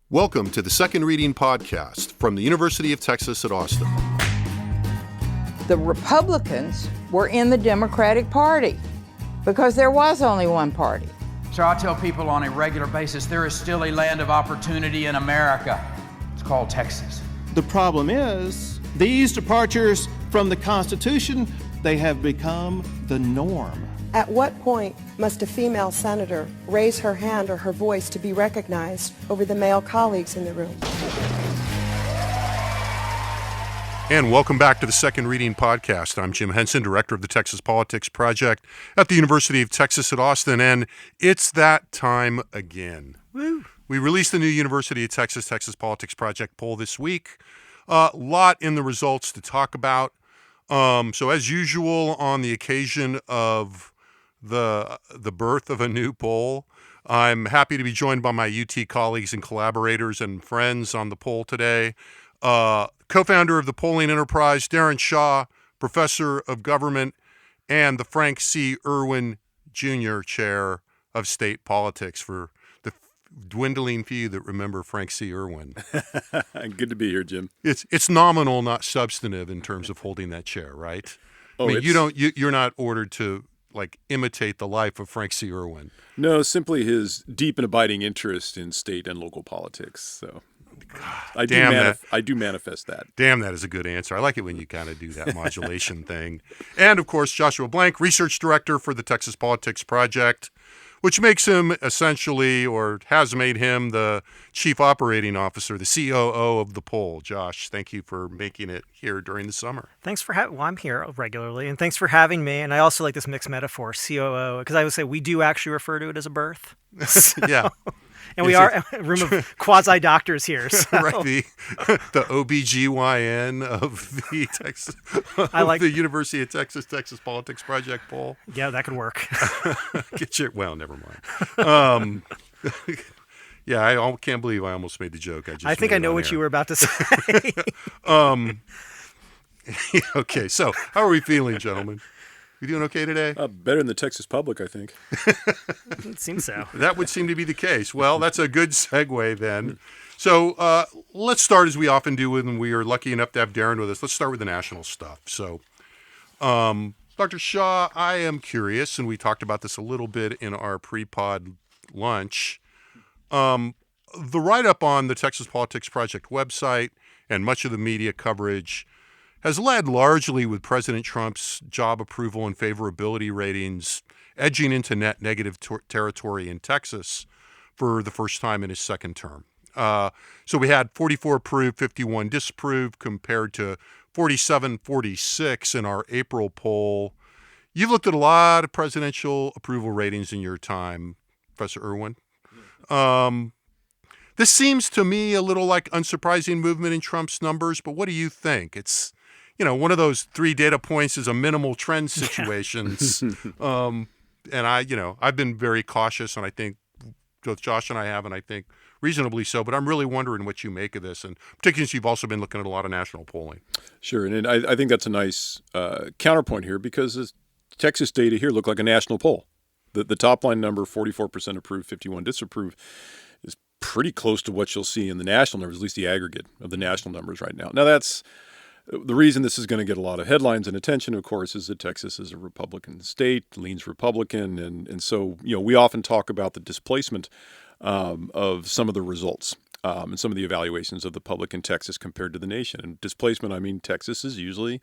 Welcome to the Second Reading Podcast from the University of Texas at Austin. The Republicans were in the Democratic Party because there was only one party. So I tell people on a regular basis, there is still a land of opportunity in America. It's called Texas. The problem is, these departures from the Constitution, they have become the norm. At what point must a female senator raise her hand or her voice to be recognized over the male colleagues in the room? And welcome back to the Second Reading Podcast. I'm Jim Henson, director of the Texas Politics Project at the University of Texas at Austin, and it's that time again. Woo. We released the new University of Texas Politics Project poll this week. A lot in the results to talk about. So as usual, on the occasion of the birth of a new poll, I'm happy to be joined by my UT colleagues and collaborators and friends on the poll today. Co-founder of the polling enterprise, Daron Shaw, professor of government, and the Frank C. Irwin Jr. chair of state politics, for the dwindling few that remember Frank C. Irwin. Good to be here, Jim. It's nominal, not substantive, in terms of holding that chair, right? Oh, I mean, you're not ordered to imitate the life of Frank C. Irwin. No, simply his deep and abiding interest in state and local politics. So I do manifest that. Damn, that is a good answer. I like it when you kind of do that modulation thing. And, of course, Joshua Blank, research director for the Texas Politics Project, which makes him essentially, or has made him, the chief operating officer, the COO of the poll. Josh, thank you for making it here during the summer. Thanks for having. Well, I'm here regularly, and thanks for having me. And I also like this mixed metaphor, COO, because I would say we do actually refer to it as a birth. So, yeah. And we are a room of quasi-doctors here. So. Right, the OBGYN of the Texas, the University of Texas Politics Project poll. Yeah, that could work. Well, never mind. Yeah, I can't believe I almost made the joke. I think I know what you were about to say. Okay, so how are we feeling, gentlemen? You doing okay today? Better than the Texas public, I think. It seems so. That would seem to be the case. Well, that's a good segue then. So let's start, as we often do when we are lucky enough to have Daron with us. Let's start with the national stuff. So, Dr. Shaw, I am curious, and we talked about this a little bit in our pre-pod lunch. The write-up on the Texas Politics Project website and much of the media coverage has led largely with President Trump's job approval and favorability ratings edging into net negative territory in Texas for the first time in his second term. So we had 44 approved, 51 disapproved, compared to 47-46 in our April poll. You've looked at a lot of presidential approval ratings in your time, Professor Irwin. This seems to me a little like unsurprising movement in Trump's numbers, but what do you think? It's one of those 3 data points is a minimal trend situations. And I've been very cautious, and I think both Josh and I have, and I think reasonably so, but I'm really wondering what you make of this, and particularly since you've also been looking at a lot of national polling. Sure, and I think that's a nice counterpoint here, because the Texas data here look like a national poll. The top line number, 44% approved, 51 disapprove, is pretty close to what you'll see in the national numbers, at least the aggregate of the national numbers right now. Now, that's the reason this is going to get a lot of headlines and attention, of course, is that Texas is a Republican state, leans Republican, and so we often talk about the displacement of some of the results and some of the evaluations of the public in Texas compared to the nation. And displacement, I mean, Texas is usually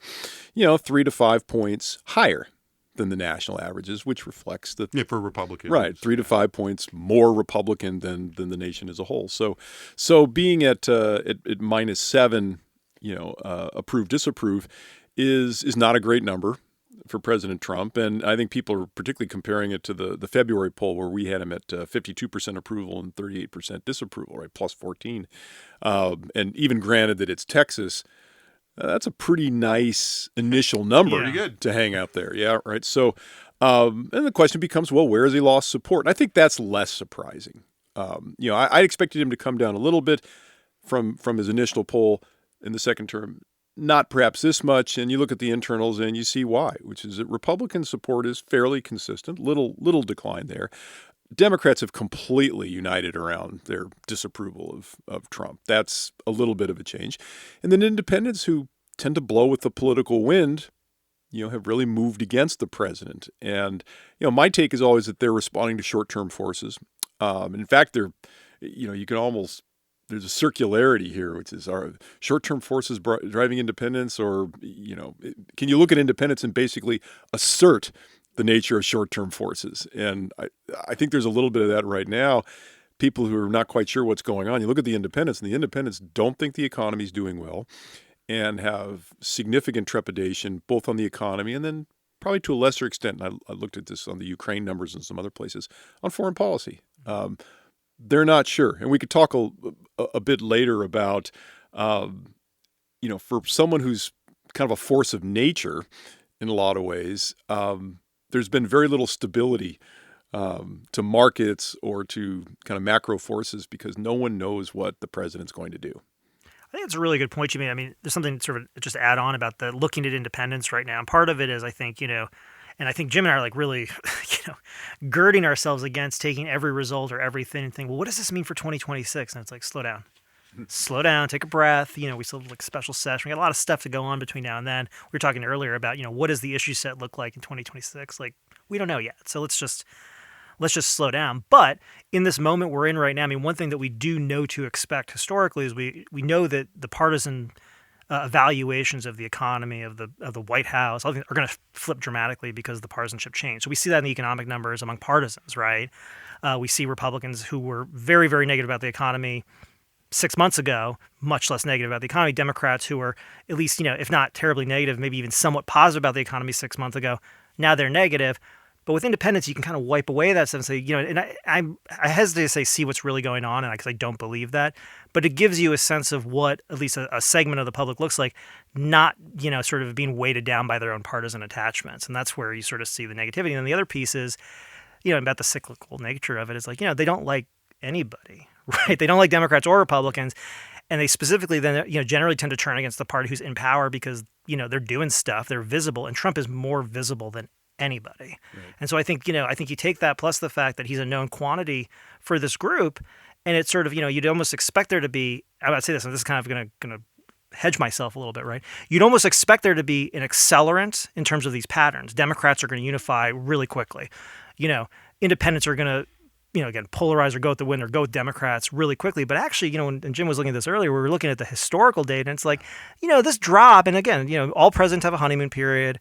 3 to 5 points higher than the national averages, which reflects that for Republicans, right, 3 to 5 points more Republican than the nation as a whole. So being at -7. Approve, disapprove is not a great number for President Trump. And I think people are particularly comparing it to the February poll, where we had him at 52% approval and 38% disapproval, right, plus 14. And even granted that it's Texas, that's a pretty nice initial number to hang out there. Yeah, right. So and the question becomes, well, where has he lost support? And I think that's less surprising. I expected him to come down a little bit from his initial poll in the second term, not perhaps this much, and you look at the internals and you see why, which is that Republican support is fairly consistent, little decline there. Democrats have completely united around their disapproval of Trump. That's a little bit of a change. And then independents, who tend to blow with the political wind, have really moved against the president. And, my take is always that they're responding to short-term forces. In fact, you can almost, there's a circularity here, which is, are short-term forces driving independence, or, can you look at independence and basically assert the nature of short-term forces? And I think there's a little bit of that right now. People who are not quite sure what's going on, you look at the independents, and the independents don't think the economy is doing well and have significant trepidation both on the economy and then probably to a lesser extent, and I looked at this on the Ukraine numbers and some other places, on foreign policy. They're not sure. And we could talk a bit later about, for someone who's kind of a force of nature in a lot of ways, there's been very little stability to markets or to kind of macro forces because no one knows what the president's going to do. I think it's a really good point you made. I mean, there's something sort of just to add on about the looking at independence right now. And part of it is, I think, and I think Jim and I are like really, girding ourselves against taking every result or everything and think, well, what does this mean for 2026? And it's like, slow down, take a breath. We still have like special session. We got a lot of stuff to go on between now and then. We were talking earlier about, what does the issue set look like in 2026? Like, we don't know yet. So let's just slow down. But in this moment we're in right now, I mean, one thing that we do know to expect historically is we know that the partisan evaluations of the economy of the White House are going to flip dramatically because the partisanship changed. So we see that in the economic numbers among partisans, right? We see Republicans who were very, very negative about the economy 6 months ago, much less negative about the economy. Democrats who were at least, if not terribly negative, maybe even somewhat positive about the economy 6 months ago, now they're negative. But with independence, you can kind of wipe away that stuff and say, and I hesitate to say see what's really going on, and because I don't believe that, but it gives you a sense of what at least a segment of the public looks like, not, sort of being weighted down by their own partisan attachments. And that's where you sort of see the negativity. And then the other piece is, about the cyclical nature of it is like, they don't like anybody, right? They don't like Democrats or Republicans. And they specifically then, generally tend to turn against the party who's in power because, they're doing stuff, they're visible, and Trump is more visible than anybody. Right. And so I think you take that plus the fact that he's a known quantity for this group, and it's sort of, you'd almost expect there to be, I would say this, and this is kind of going to hedge myself a little bit, right? You'd almost expect there to be an accelerant in terms of these patterns. Democrats are going to unify really quickly. Independents are going to, again, polarize or go with the wind or go with Democrats really quickly. But actually, when Jim was looking at this earlier, we were looking at the historical data, and it's like, this drop, and again, all presidents have a honeymoon period.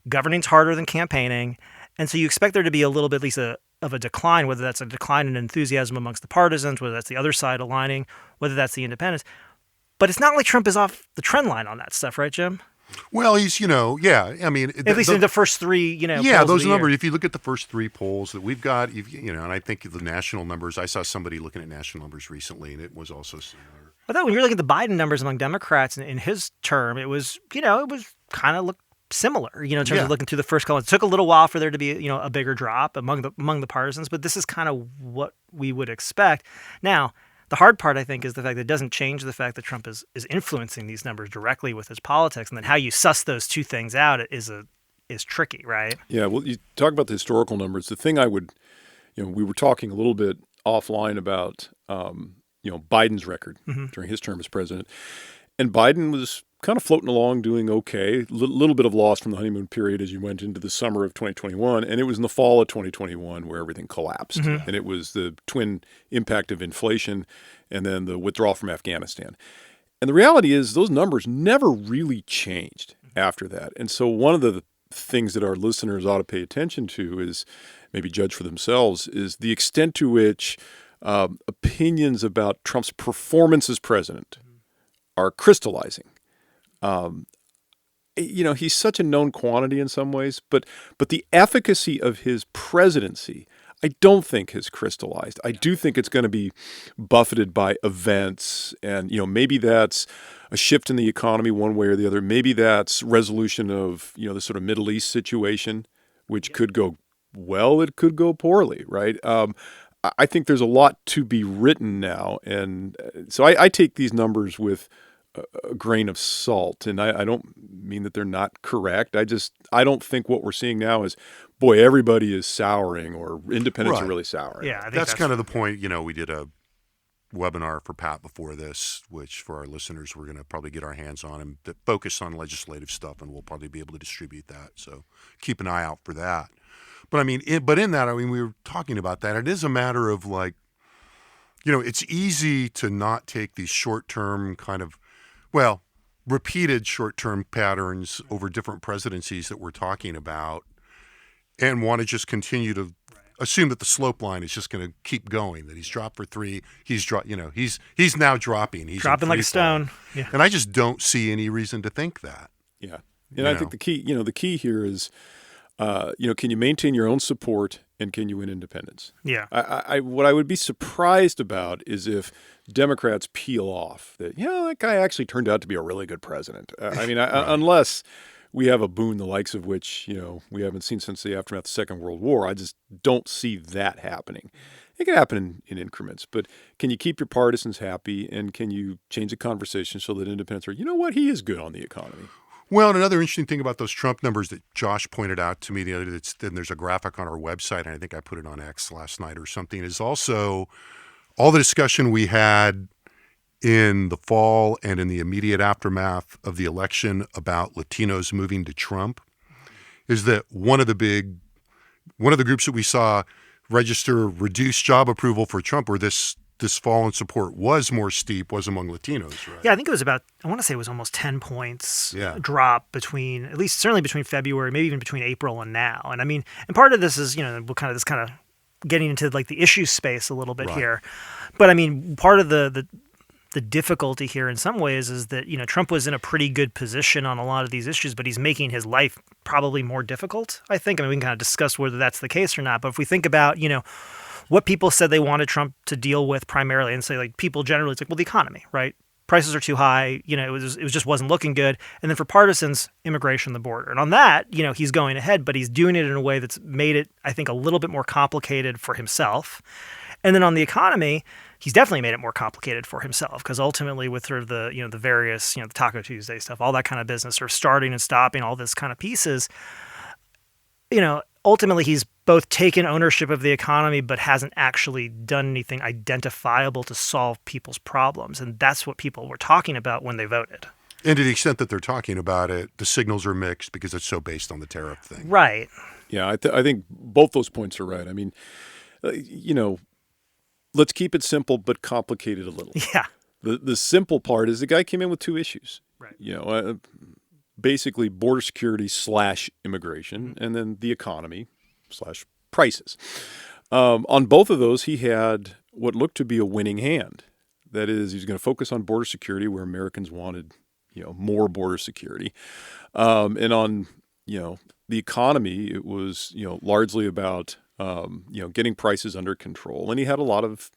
Governing's harder than campaigning. And so you expect there to be a little bit, at least of a decline, whether that's a decline in enthusiasm amongst the partisans, whether that's the other side aligning, whether that's the independents. But it's not like Trump is off the trend line on that stuff, right, Jim? Well, he's, I mean, at least in the first three, yeah, those numbers. Year. If you look at the first three polls that we've got, and I think the national numbers, I saw somebody looking at national numbers recently, and it was also similar. But then when you're looking at the Biden numbers among Democrats in his term, it was kind of looked similar, in terms of looking through the first column. It took a little while for there to be, a bigger drop among the partisans, but this is kind of what we would expect. Now, the hard part, I think, is the fact that it doesn't change the fact that Trump is influencing these numbers directly with his politics, and then how you suss those two things out is tricky, right? Yeah, well, you talk about the historical numbers. The thing I would, we were talking a little bit offline about, Biden's record during his term as president, and Biden was kind of floating along, doing okay. Little bit of loss from the honeymoon period as you went into the summer of 2021, and it was in the fall of 2021 where everything collapsed. And it was the twin impact of inflation and then the withdrawal from Afghanistan. And the reality is those numbers never really changed after that. And so one of the things that our listeners ought to pay attention to is, maybe judge for themselves, is the extent to which opinions about Trump's performance as president are crystallizing. He's such a known quantity in some ways, but the efficacy of his presidency, I don't think has crystallized. I do think it's going to be buffeted by events, and maybe that's a shift in the economy one way or the other. Maybe that's resolution of the sort of Middle East situation, which could go well, it could go poorly, right? I think there's a lot to be written now, and so I take these numbers with a grain of salt, and I don't mean that they're not correct. I don't think what we're seeing now is boy, everybody is souring or independents Right. are really souring. Yeah, I think That's kind of the point. You know, we did a webinar for Pat before this, which for our listeners, we're going to probably get our hands on and focus on legislative stuff, and we'll probably be able to distribute that. So keep an eye out for that. But I mean, in that, I mean, we were talking about that. It is a matter of like, you know, it's easy to not take these short-term kind of, well, repeated short-term patterns over different presidencies that we're talking about and want to just continue to assume that the slope line is just going to keep going, that he's dropped for 3, he's now dropping. He's dropping in like a free fall. stone. Yeah. And I just don't see any reason to think that. Yeah. And I think the key here is, can you maintain your own support and can you win independence? Yeah. What I would be surprised about is if Democrats peel off that, that guy actually turned out to be a really good president. Unless we have a boon the likes of which, we haven't seen since the aftermath of the Second World War, I just don't see that happening. It can happen in increments, but can you keep your partisans happy and can you change the conversation so that independents are, he is good on the economy? Well, and another interesting thing about those Trump numbers that Josh pointed out to me the other day, then there's a graphic on our website, and I think I put it on X last night or something, is also all the discussion we had in the fall and in the immediate aftermath of the election about Latinos moving to Trump, is that one of the groups that we saw register reduced job approval for Trump, or this fall in support was more steep, was among Latinos, right? Yeah, I think it was about, I want to say it was almost 10 points drop between, at least certainly between February, maybe even between April and now. And I mean, and part of this is, we'll kind of getting into like the issue space a little bit here. But I mean, part of the difficulty here in some ways is that, Trump was in a pretty good position on a lot of these issues, but he's making his life probably more difficult, I think. I mean, we can kind of discuss whether that's the case or not. But if we think about, what people said they wanted Trump to deal with primarily, and say like people generally, it's like, well, the economy, right? Prices are too high. It just wasn't looking good. And then for partisans, immigration, the border. And on that, he's going ahead, but he's doing it in a way that's made it, I think, a little bit more complicated for himself. And then on the economy, he's definitely made it more complicated for himself, because ultimately with sort of the, the various, the Taco Tuesday stuff, all that kind of business, or starting and stopping, all this kind of pieces, ultimately he's both taken ownership of the economy, but hasn't actually done anything identifiable to solve people's problems. And that's what people were talking about when they voted. And to the extent that they're talking about it, the signals are mixed because it's so based on the tariff thing. Right. Yeah, I think both those points are right. I mean, let's keep it simple but complicated a little. Yeah. The simple part is the guy came in with 2 issues. Right. Basically border security / immigration, and then the economy / prices. On both of those, he had what looked to be a winning hand. That is, he was going to focus on border security where Americans wanted, more border security. And on, the economy, it was, largely about, getting prices under control. And he had a lot of,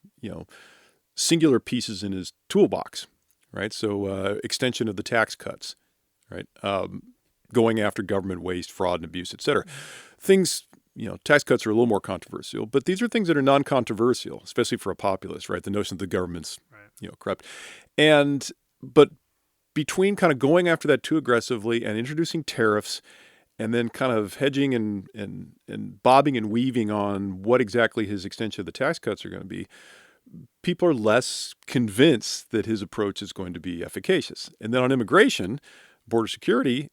singular pieces in his toolbox, right? So extension of the tax cuts, right? Going after government waste, fraud, and abuse, et cetera. Things, tax cuts are a little more controversial, but these are things that are non-controversial, especially for a populist, right? The notion that the government's, corrupt. But between kind of going after that too aggressively and introducing tariffs and then kind of hedging and bobbing and weaving on what exactly his extension of the tax cuts are going to be, people are less convinced that his approach is going to be efficacious. And then on immigration, border security,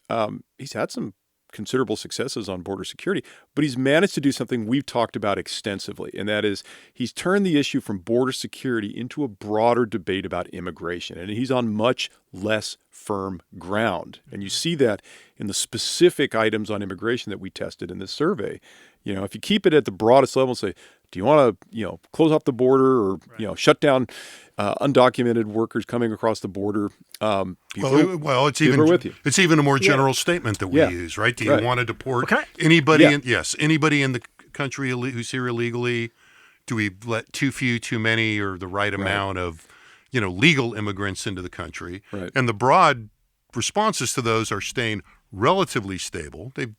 he's had some considerable successes on border security, but he's managed to do something we've talked about extensively, and that is he's turned the issue from border security into a broader debate about immigration, and he's on much less firm ground. And you see that in the specific items on immigration that we tested in this survey. If you keep it at the broadest level and say, do you want to, close off the border or, shut down undocumented workers coming across the border? It's even with you. It's even a more general statement that we use, right? Do you want to deport anybody? Anybody in the country who's here illegally? Do we let too few, too many, or the right amount of, legal immigrants into the country? Right. And the broad responses to those are staying relatively stable. They've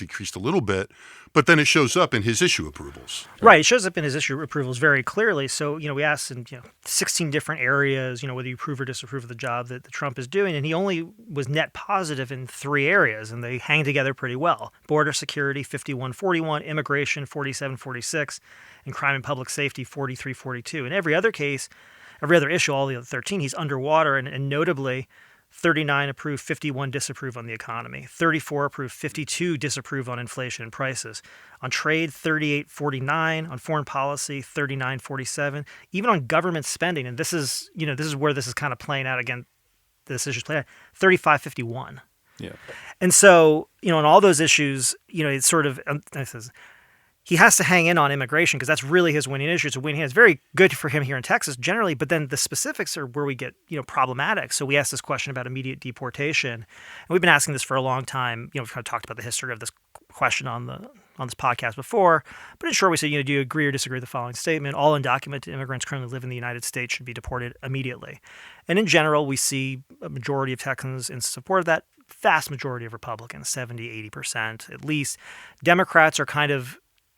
decreased a little bit, but then it shows up in his issue approvals. Right. It shows up in his issue approvals very clearly. So, we asked in 16 different areas, whether you approve or disapprove of the job that Trump is doing. And he only was net positive in 3 areas, and they hang together pretty well. Border security, 51-41, immigration, 47-46, and crime and public safety, 43-42. In every other case, every other issue, all the other 13, he's underwater, and notably, 39 approve, 51 disapprove on the economy. 34 approve, 52 disapprove on inflation and prices. On trade, 38-49. On foreign policy, 39-47. Even on government spending, and this is where this is kind of playing out again. This issue's playing out. 35-51. Yeah. And so, on all those issues, it's sort of he has to hang in on immigration because that's really his winning issue. It's a winning. It's very good for him here in Texas generally, but then the specifics are where we get problematic. So we asked this question about immediate deportation, and we've been asking this for a long time. We've kind of talked about the history of this question on this podcast before, but in short, we said, do you agree or disagree with the following statement? All undocumented immigrants currently living in the United States should be deported immediately. And in general, we see a majority of Texans in support of that. Vast majority of Republicans, 70-80% at least. Democrats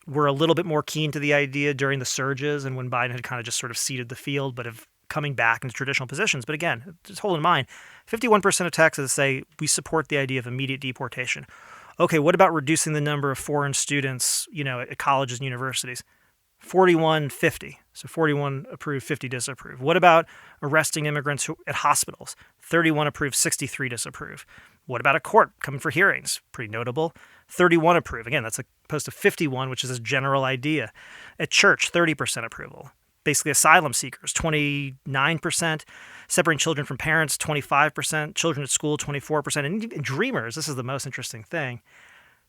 were a little bit more keen to the idea during the surges and when Biden had kind of just sort of ceded the field, but have coming back into traditional positions. But again, just hold in mind, 51% of Texans say we support the idea of immediate deportation. Okay, what about reducing the number of foreign students, at colleges and universities? 41-50. So 41 approve, 50 disapprove. What about arresting immigrants at hospitals? 31 approve, 63 disapprove. What about a court coming for hearings? Pretty notable. 31 approve. Again, that's opposed to 51, which is a general idea. At church, 30% approval. Basically, asylum seekers, 29%. Separating children from parents, 25%. Children at school, 24%. And dreamers, this is the most interesting thing,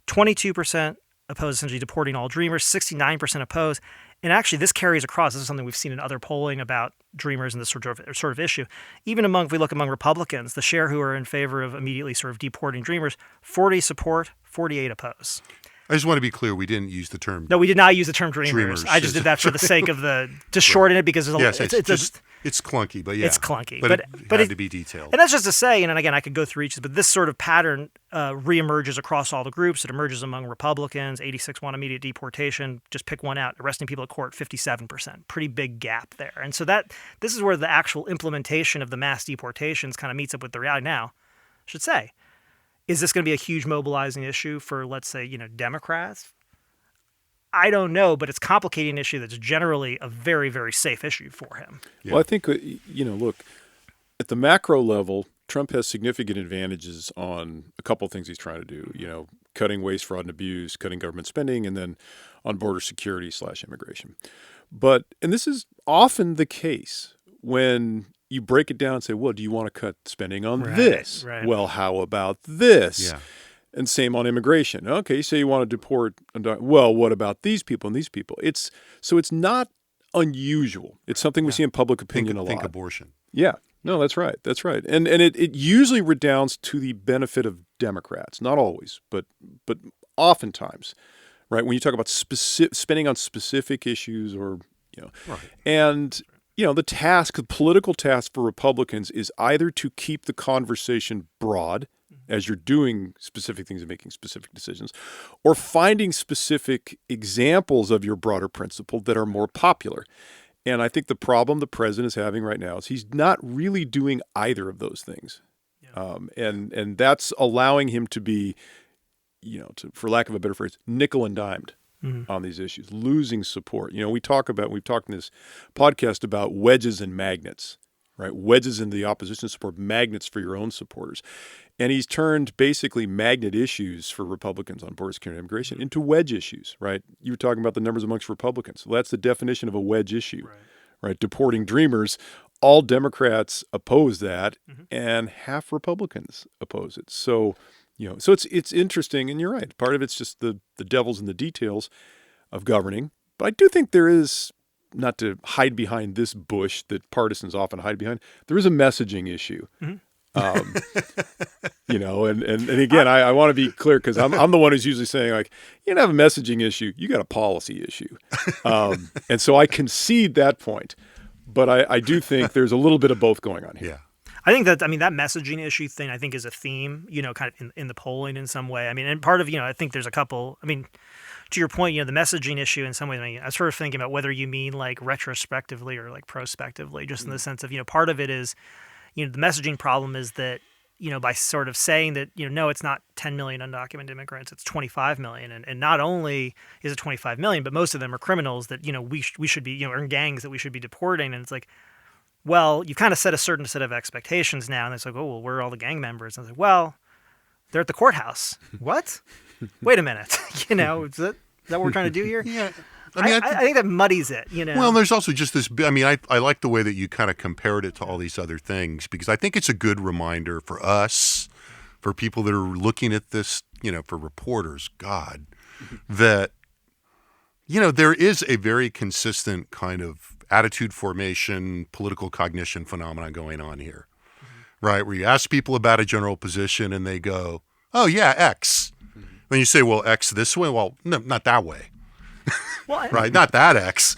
22% oppose essentially deporting all dreamers, 69% oppose. And actually, this carries across. This is something we've seen in other polling about dreamers and this sort of issue. Even if we look among Republicans, the share who are in favor of immediately sort of deporting dreamers, 40 support, 48 oppose. I just want to be clear, we didn't use the term. No, we did not use the term dreamers. I just did that for the sake of just shorten it because it's clunky, but yeah. It's clunky. But it had to be detailed. And that's just to say, and again, I could go through each, but this sort of pattern reemerges across all the groups. It emerges among Republicans. 86 want immediate deportation. Just pick one out. Arresting people at court, 57%. Pretty big gap there. And so this is where the actual implementation of the mass deportations kind of meets up with the reality now, I should say. Is this going to be a huge mobilizing issue for, let's say, Democrats? I don't know, but it's a complicating issue that's generally a very, very safe issue for him. Yeah. Well, I think, look, at the macro level, Trump has significant advantages on a couple of things he's trying to do, cutting waste, fraud, and abuse, cutting government spending, and then on border security / immigration. And this is often the case when you break it down and say, well, do you want to cut spending on this? Right. Well, how about this? Yeah. And same on immigration. Okay, so you want to deport. Well, what about these people and these people? It's not unusual. It's something we see in public opinion a lot. Think abortion. Yeah. No, that's right. That's right. And it usually redounds to the benefit of Democrats. Not always, but oftentimes, right? When you talk about spending on specific issues or, Right. And the political task for Republicans is either to keep the conversation broad as you're doing specific things and making specific decisions, or finding specific examples of your broader principle that are more popular. And I think the problem the president is having right now is he's not really doing either of those things. Yeah. And that's allowing him to be, for lack of a better phrase, nickel and dimed. On these issues, losing support. We've talked in this podcast about wedges and magnets, right? Wedges in the opposition support, magnets for your own supporters. And he's turned basically magnet issues for Republicans on border security and immigration into wedge issues, right? You were talking about the numbers amongst Republicans. Well, that's the definition of a wedge issue, right? Deporting dreamers. All Democrats oppose that, and half Republicans oppose it. So it's interesting, and you're right. Part of it's just the devil's in the details of governing. But I do think there is, not to hide behind this bush that partisans often hide behind, there is a messaging issue. And again, I want to be clear because I'm the one who's usually saying, like, you don't have a messaging issue, you got a policy issue. And so I concede that point. But I do think there's a little bit of both going on here. Yeah. I think that, I mean, that messaging issue thing, I think is a theme, kind of in the polling in some way. I mean, and part of, I think there's a couple, I mean, to your point, the messaging issue in some ways, I mean, I was sort of thinking about whether you mean like retrospectively or like prospectively, just in the sense of, part of it is, the messaging problem is that, by sort of saying that, no, it's not 10 million undocumented immigrants, it's 25 million. And not only is it 25 million, but most of them are criminals that, we should be, are in gangs that we should be deporting. And it's like, well, you kind of set a certain set of expectations now. And it's like, oh, well, where are all the gang members? And it's like, well, they're at the courthouse. What? Wait a minute. Is that what we're trying to do here? Yeah. I think that muddies it, Well, there's also just this, I mean, I like the way that you kind of compared it to all these other things, because I think it's a good reminder for us, for people that are looking at this, for reporters, God, that, there is a very consistent kind of attitude formation, political cognition phenomenon going on here, right? Where you ask people about a general position and they go, oh, yeah, X. Then you say, well, X this way? Well, no, not that way. Well, right, not that X,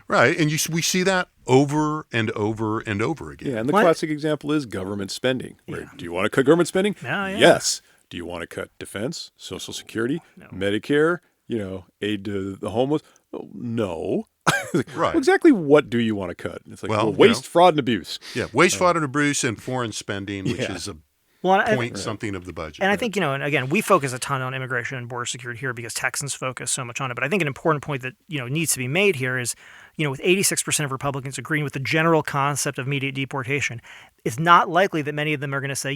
right? And we see that over and over and over again. Yeah, and the classic example is government spending. Where, do you want to cut government spending? Yes. Do you want to cut defense, Social Security, Medicare, aid to the homeless? Oh, no. Right. Well, exactly what do you want to cut? It's like waste, fraud, and abuse. Yeah, waste, fraud, and abuse, and foreign spending, which is a point something of the budget. And I think, and again, we focus a ton on immigration and border security here because Texans focus so much on it. But I think an important point that, needs to be made here is, with 86% of Republicans agreeing with the general concept of immediate deportation, it's not likely that many of them are going to say,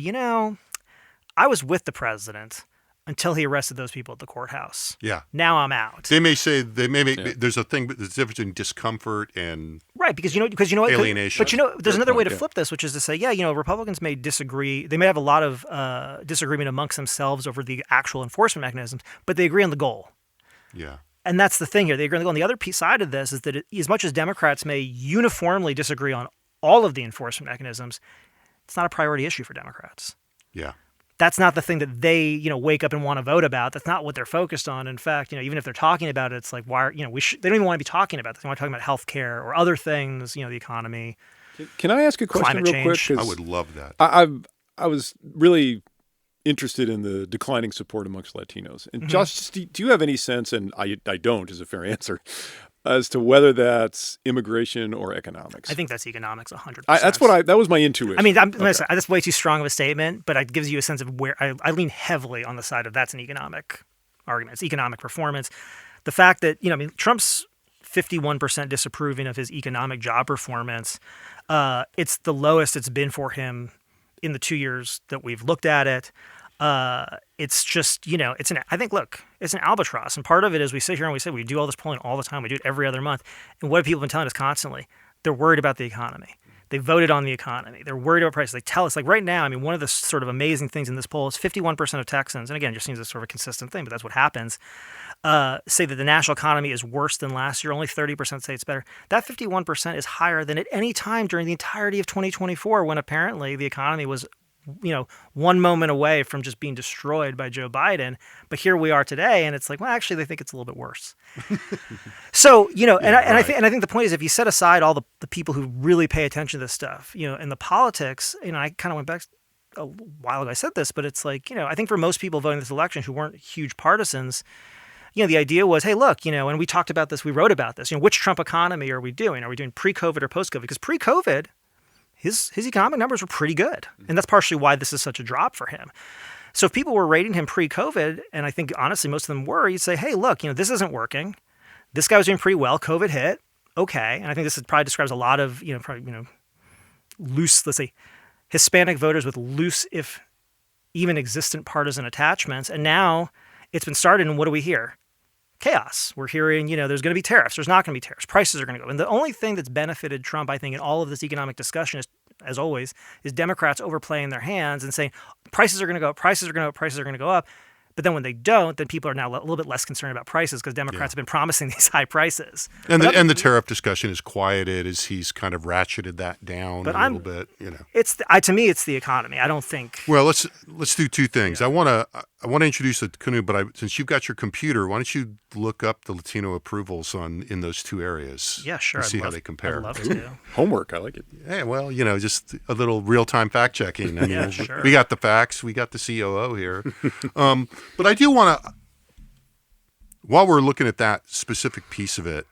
I was with the president until he arrested those people at the courthouse. Yeah. Now I'm out. They may say, there's a thing, but there's a difference between discomfort and right, because you know what, alienation. But there's another way to flip this, which is to say, Republicans may disagree. They may have a lot of disagreement amongst themselves over the actual enforcement mechanisms, but they agree on the goal. Yeah. And that's the thing here. They agree on the goal. And the other side of this is that as much as Democrats may uniformly disagree on all of the enforcement mechanisms, it's not a priority issue for Democrats. Yeah. That's not the thing that they, wake up and want to vote about. That's not what they're focused on. In fact, even if they're talking about it, it's like, why? They don't even want to be talking about this. They want to talk about healthcare or other things, the economy. Can I ask a question real quick? I would love that. I was really interested in the declining support amongst Latinos. And Josh, do you have any sense, and I don't is a fair answer, as to whether that's immigration or economics? I think that's economics 100%. That was my intuition. I mean, that's way too strong of a statement, but it gives you a sense of where I lean heavily on the side of that's an economic argument. It's economic performance. The fact that, Trump's 51% disapproving of his economic job performance, it's the lowest it's been for him in the 2 years that we've looked at it. It's just, it's an albatross. And part of it is we sit here and we say, we do all this polling all the time. We do it every other month. And what have people been telling us constantly? They're worried about the economy. They voted on the economy. They're worried about prices. They tell us, like right now, one of the sort of amazing things in this poll is 51% of Texans, and again, it just seems a sort of a consistent thing, but that's what happens, say that the national economy is worse than last year. Only 30% say it's better. That 51% is higher than at any time during the entirety of 2024 when apparently the economy was one moment away from just being destroyed by Joe Biden. But here we are today, and it's like, well, actually, they think it's a little bit worse. So, I think the point is, if you set aside all the people who really pay attention to this stuff, and the politics, I kind of went back a while ago, I said this, but it's like, I think for most people voting this election who weren't huge partisans, the idea was, hey, look, and we talked about this, we wrote about this, which Trump economy are we doing? Are we doing pre-COVID or post-COVID? Because pre-COVID, his economic numbers were pretty good. And that's partially why this is such a drop for him. So if people were rating him pre-COVID, and I think honestly most of them were, you'd say, hey, look, this isn't working. This guy was doing pretty well. COVID hit. Okay. And I think this probably describes a lot of, loose, let's say, Hispanic voters with loose, if even existent partisan attachments. And now it's been started, and what do we hear? Chaos. We're hearing, there's going to be tariffs. There's not going to be tariffs. Prices are going to go. And the only thing that's benefited Trump, I think, in all of this economic discussion is, as always, is Democrats overplaying their hands and saying prices are going to go up, prices are going to go up, prices are going to go up. But then when they don't, then people are now a little bit less concerned about prices because Democrats have been promising these high prices. And the tariff discussion is quieted as he's kind of ratcheted that down a little bit. To me, it's the economy. I don't think. Well, let's do two things. Yeah. I want to introduce the canoe, but since you've got your computer, why don't you look up the Latino approvals in those two areas? Yeah, sure. And see how they compare. I'd love to. Homework, I like it. Yeah, well, just a little real-time fact-checking. I mean, Yeah, sure. we got the facts. We got the COO here. But I do want to, while we're looking at that specific piece of it,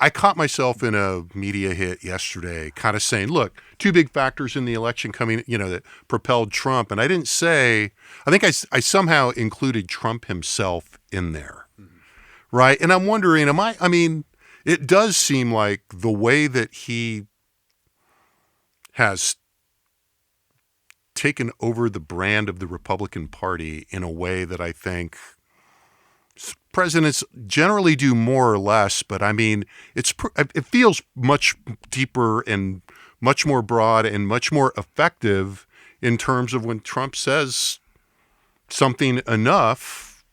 I caught myself in a media hit yesterday kind of saying, look, two big factors in the election coming, that propelled Trump. And I didn't say, I think I somehow included Trump himself in there. Mm-hmm. Right. And I'm wondering, it does seem like the way that he has taken over the brand of the Republican Party in a way that I think presidents generally do more or less, but it feels much deeper and much more broad and much more effective in terms of when Trump says something enough,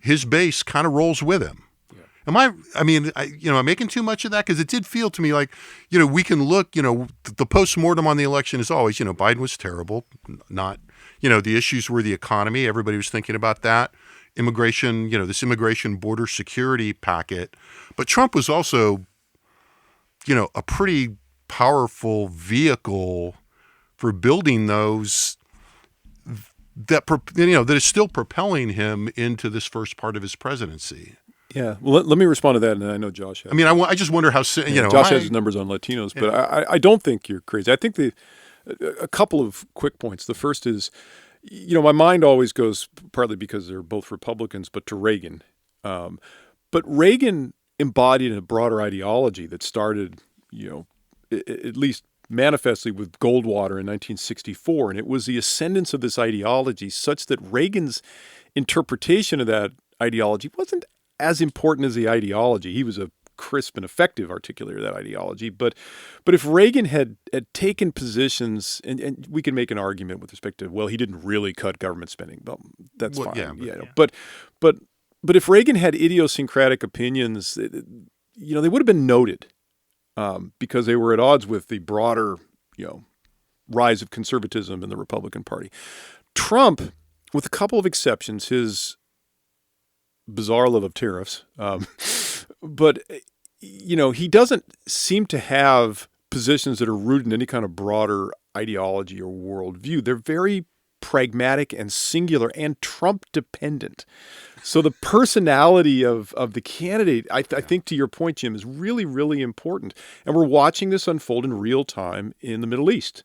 his base kind of rolls with him. Yeah. Am I making too much of that? Because it did feel to me like, we can look, the postmortem on the election is always, Biden was terrible. Not, the issues were the economy. Everybody was thinking about that. Immigration, this immigration border security packet. But Trump was also, a pretty powerful vehicle for building those that is still propelling him into this first part of his presidency. Yeah. Well, let me respond to that, and I know Josh has. I just wonder how, Josh has his numbers on Latinos, but I don't think you're crazy. I think a couple of quick points. The first is, my mind always goes, partly because they're both Republicans, but to Reagan. But Reagan embodied a broader ideology that started, at least manifestly with Goldwater in 1964. And it was the ascendance of this ideology such that Reagan's interpretation of that ideology wasn't as important as the ideology. He was a crisp and effective articulator of that ideology. But if Reagan had taken positions, and we can make an argument with respect to, well, he didn't really cut government spending. Well, that's fine. Yeah. But if Reagan had idiosyncratic opinions, they would have been noted because they were at odds with the broader, rise of conservatism in the Republican Party. Trump, with a couple of exceptions, his bizarre love of tariffs, but he doesn't seem to have positions that are rooted in any kind of broader ideology or worldview. They're very pragmatic and singular and Trump dependent. So the personality of the candidate, I think to your point, Jim, is really, really important. And we're watching this unfold in real time in the Middle East,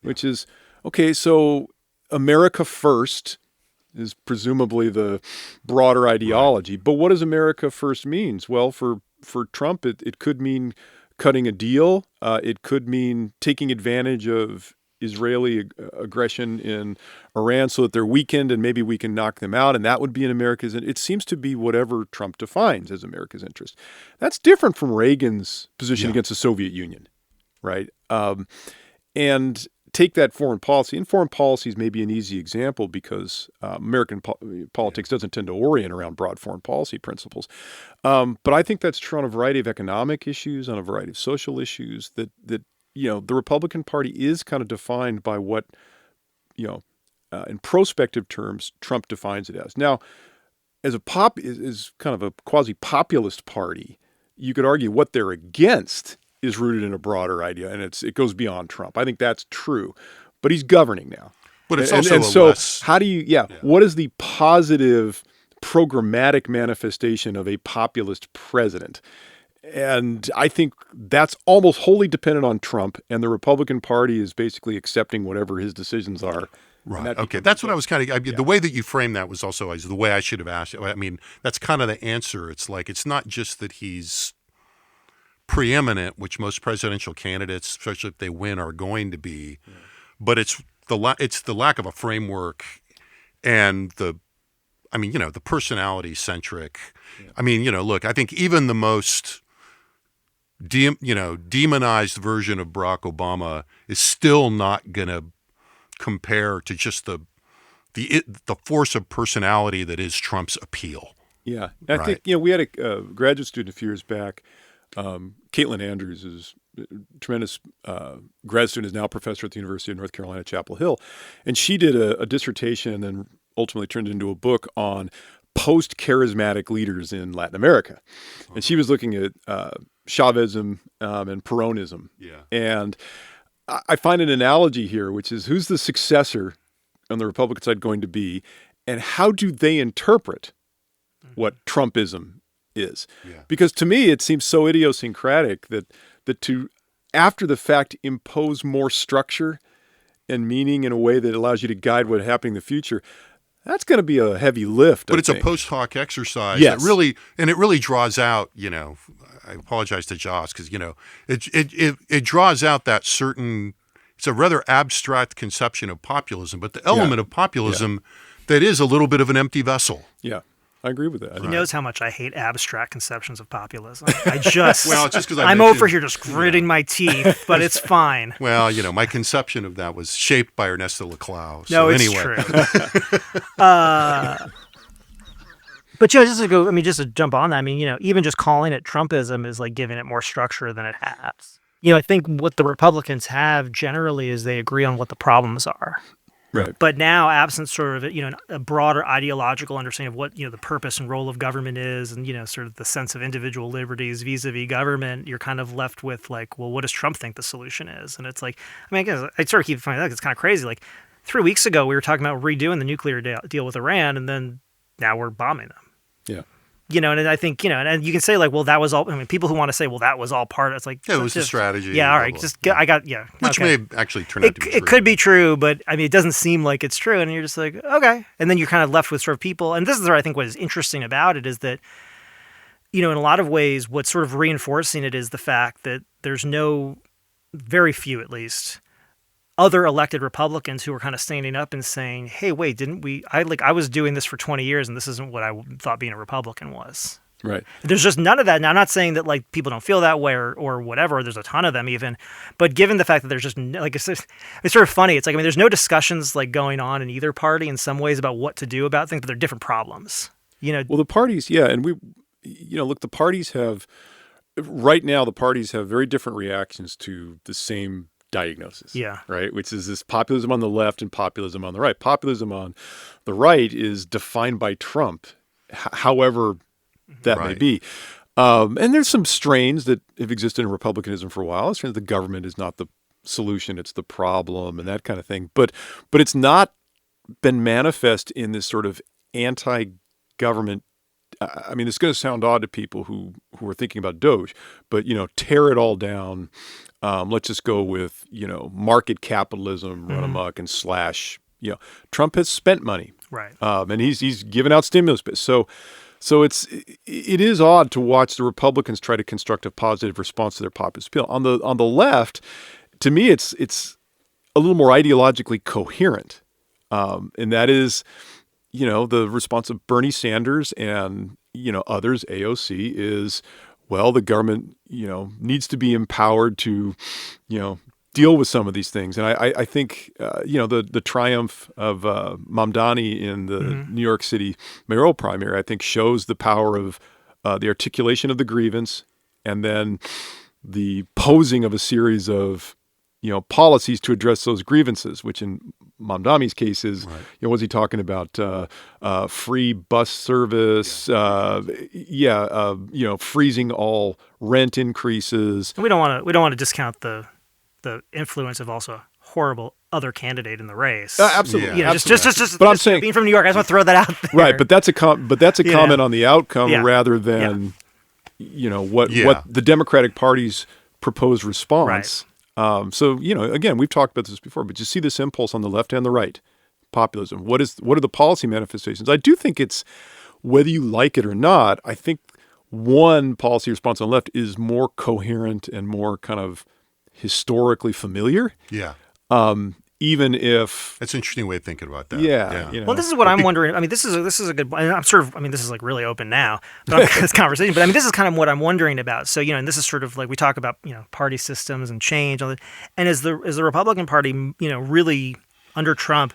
which is, okay, so America first is presumably the broader ideology. Right. But what does America first means? Well, for Trump, it could mean cutting a deal. It could mean taking advantage of Israeli aggression in Iran so that they're weakened and maybe we can knock them out. And that would be in America's. It seems to be whatever Trump defines as America's interest. That's different from Reagan's position against the Soviet Union, right? And take that foreign policy. And foreign policy is maybe an easy example because American politics doesn't tend to orient around broad foreign policy principles. But I think that's true on a variety of economic issues, on a variety of social issues, that the Republican Party is kind of defined by what, in prospective terms, Trump defines it as. Now, as is kind of a quasi-populist party, you could argue what they're against is rooted in a broader idea, and it goes beyond Trump. I think that's true, but he's governing now. But it's also how do you? What is the positive programmatic manifestation of a populist president? And I think that's almost wholly dependent on Trump, and the Republican Party is basically accepting whatever his decisions are. Right. Okay. That's what I was kind of. The way that you framed that was also the way I should have asked. That's kind of the answer. It's like it's not just that he's preeminent, which most presidential candidates, especially if they win, are going to be, but it's the lack of a framework and the personality centric. Yeah. Look, I think even the most demonized version of Barack Obama is still not going to compare to just the force of personality that is Trump's appeal. Yeah, I think we had a graduate student a few years back. Caitlin Andrews is tremendous grad student, is now a professor at the University of North Carolina, Chapel Hill. And she did a dissertation and then ultimately turned it into a book on post-charismatic leaders in Latin America. And she was looking at Chavism and Peronism. Yeah. And I find an analogy here, which is who's the successor on the Republican side going to be, and how do they interpret what Trumpism is? Yeah. Because to me, it seems so idiosyncratic that to, after the fact, impose more structure and meaning in a way that allows you to guide what's happening in the future, that's going to be a heavy lift. But it's think. a post hoc exercise. Yes. It really draws out, I apologize to Joss because, it draws out that certain, it's a rather abstract conception of populism, but the element of populism that is a little bit of an empty vessel. Yeah, I agree with that. He knows how much I hate abstract conceptions of populism. I just, Well, it's just 'cause I'm over here just gritting my teeth, but it's fine. Well, my conception of that was shaped by Ernesto Laclau. So No, it's anyway. true. But just to jump on that, even just calling it Trumpism is like giving it more structure than it has. I think what the Republicans have generally is they agree on what the problems are. Right. But now, absent sort of a broader ideological understanding of what the purpose and role of government is, and sort of the sense of individual liberties vis-a-vis government, you're kind of left with like, well, what does Trump think the solution is? And it's like, I guess I sort of keep finding that it's kind of crazy. Like 3 weeks ago, we were talking about redoing the nuclear deal with Iran, and then now we're bombing them. Yeah. And I think, and you can say like, well, that was all, people who want to say, well, that was all part of it's like, Yeah, it was a strategy. Yeah, all right. Blah, blah. Which okay. may actually turn out to be true. It could be true, but it doesn't seem like it's true. And you're just like, okay. And then you're kind of left with sort of people. And this is where I think what is interesting about it is that, in a lot of ways, what's sort of reinforcing it is the fact that there's very few at least, other elected Republicans who are kind of standing up and saying, hey, wait, I was doing this for 20 years and this isn't what I thought being a Republican was. Right. There's just none of that. Now, I'm not saying that like people don't feel that way or whatever. There's a ton of them even. But given the fact that there's just like, it's sort of funny. It's like, there's no discussions like going on in either party in some ways about what to do about things, but they're different problems. Well, the parties, yeah. And look, the parties right now, very different reactions to the same diagnosis. Yeah. Right. Which is this populism on the left and populism on the right. Populism on the right is defined by Trump, however that may be. And there's some strains that have existed in Republicanism for a while. Strains the government is not the solution, it's the problem and that kind of thing. But it's not been manifest in this sort of anti-government. It's going to sound odd to people who are thinking about Doge, but tear it all down. Let's just go with, market capitalism, run amok and slash, Trump has spent money. Right. And he's given out stimulus. So it is odd to watch the Republicans try to construct a positive response to their populist appeal. On the left, to me, it's a little more ideologically coherent. And that is, the response of Bernie Sanders and, others, AOC, is, well, the government, needs to be empowered to, deal with some of these things. And I think, the triumph of Mamdani in the New York City mayoral primary, I think shows the power of the articulation of the grievance and then the posing of a series of, policies to address those grievances, which in Mamdani's case is, what's he talking about? Free bus service, freezing all rent increases. And we don't want to discount the influence of also a horrible other candidate in the race. Absolutely. Just. But I'm saying, being from New York, I just want to throw that out there. Right, but that's a comment on the outcome rather than what the Democratic Party's proposed response. Right. Again, we've talked about this before, but you see this impulse on the left and the right, populism. What are the policy manifestations? I do think it's, whether you like it or not, I think one policy response on the left is more coherent and more kind of historically familiar. Yeah. Even if that's an interesting way of thinking about that. Yeah. Well, this is what I'm wondering. This is a good. I'm sort of. This is like really open now, but this conversation. But this is kind of what I'm wondering about. So and this is sort of like we talk about party systems and change, all that. And is the Republican Party really under Trump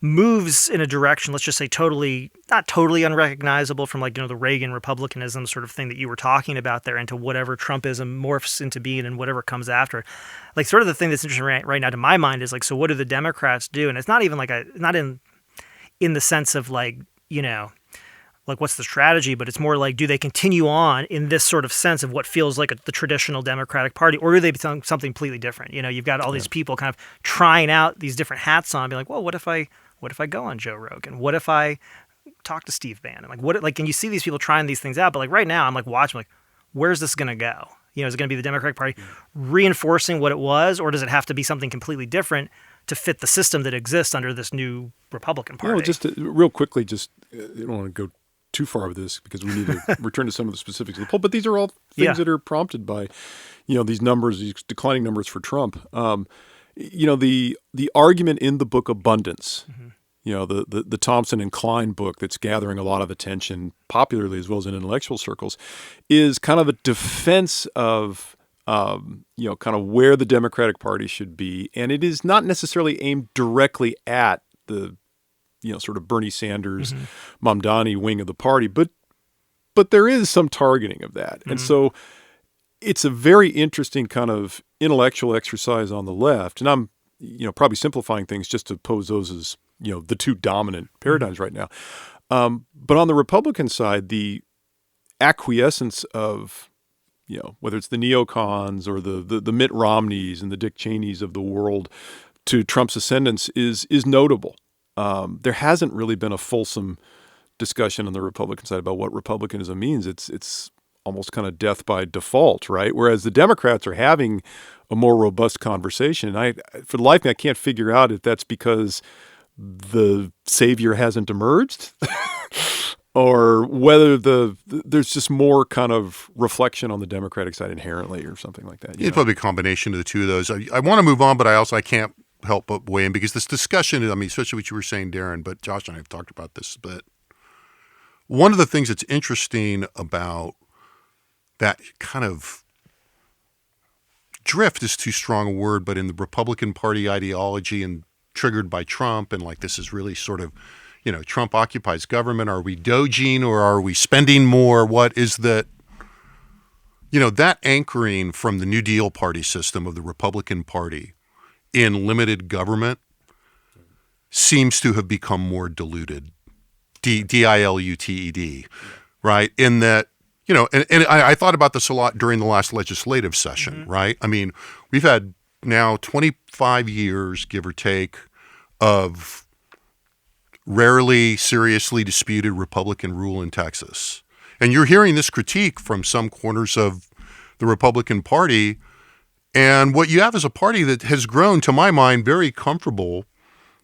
moves in a direction, let's just say not totally unrecognizable from like, the Reagan Republicanism sort of thing that you were talking about there, into whatever Trumpism morphs into being and whatever comes after. Like, sort of the thing that's interesting right now to my mind is like, so what do the Democrats do? And it's not even like not in the sense of like, like what's the strategy, but it's more like, do they continue on in this sort of sense of what feels like the traditional Democratic Party, or do they become something completely different? You've got all these people kind of trying out these different hats on, and be like, well, what if I go on Joe Rogan? What if I talk to Steve Bannon? And you see these people trying these things out, but like right now I'm like watching, like, where's this going to go? Is it going to be the Democratic Party reinforcing what it was, or does it have to be something completely different to fit the system that exists under this new Republican Party? Just real quickly, I don't want to go too far with this because we need to return to some of the specifics of the poll, but these are all things that are prompted by, these numbers, these declining numbers for Trump. The argument in the book Abundance, the Thompson and Klein book that's gathering a lot of attention popularly as well as in intellectual circles, is kind of a defense of, kind of where the Democratic Party should be. And it is not necessarily aimed directly at the, sort of Bernie Sanders, Mamdani wing of the party, but there is some targeting of that. And so it's a very interesting kind of intellectual exercise on the left. And I'm, probably simplifying things just to pose those as, the two dominant paradigms right now. But on the Republican side, the acquiescence of, whether it's the neocons or the Mitt Romneys and the Dick Cheneys of the world to Trump's ascendance is notable. There hasn't really been a fulsome discussion on the Republican side about what republicanism means. It's almost kind of death by default, right? Whereas the Democrats are having a more robust conversation. And for the life of me, I can't figure out if that's because the savior hasn't emerged or whether there's just more kind of reflection on the Democratic side inherently or something like that. It's probably a combination of the two of those. I want to move on, but I can't help but weigh in because this discussion, especially what you were saying, Daron, but Josh and I have talked about this a bit. One of the things that's interesting about that kind of drift is too strong a word, but in the Republican Party ideology and triggered by Trump, and like this is really sort of, Trump occupies government. Are we doging or are we spending more? What is that? That anchoring from the New Deal party system of the Republican Party in limited government seems to have become more diluted. diluted, right? In that, and I thought about this a lot during the last legislative session, right? I mean, we've had now 25 years, give or take, of rarely seriously disputed Republican rule in Texas. And you're hearing this critique from some corners of the Republican Party. And what you have is a party that has grown, to my mind, very comfortable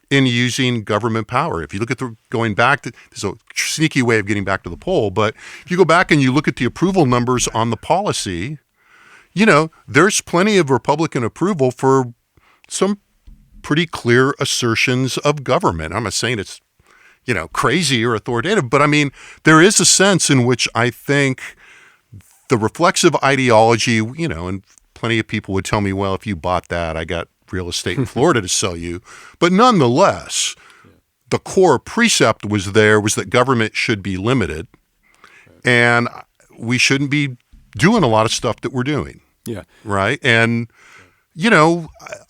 in using government power. If you look at going back to, there's a sneaky way of getting back to the poll, but if you go back and you look at the approval numbers on the policy, there's plenty of Republican approval for some pretty clear assertions of government. I'm not saying it's, crazy or authoritative, but I mean, there is a sense in which I think the reflexive ideology, and plenty of people would tell me, well, if you bought that, I got real estate in Florida to sell you. But nonetheless, the core precept was that government should be limited and we shouldn't be doing a lot of stuff that we're doing. Yeah. Right. And,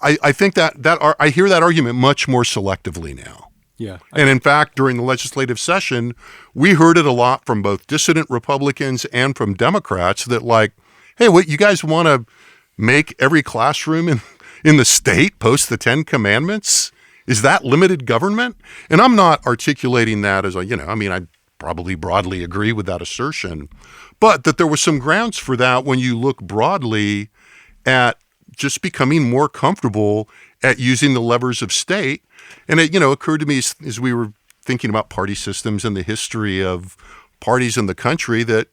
I think that I hear that argument much more selectively now. Yeah. And in fact, during the legislative session, we heard it a lot from both dissident Republicans and from Democrats that like, hey, what, you guys want to make every classroom in the state post the 10 Commandments? Is that limited government? And I'm not articulating that as I probably broadly agree with that assertion, but that there was some grounds for that when you look broadly at just becoming more comfortable at using the levers of state. And it, occurred to me as we were thinking about party systems and the history of parties in the country that,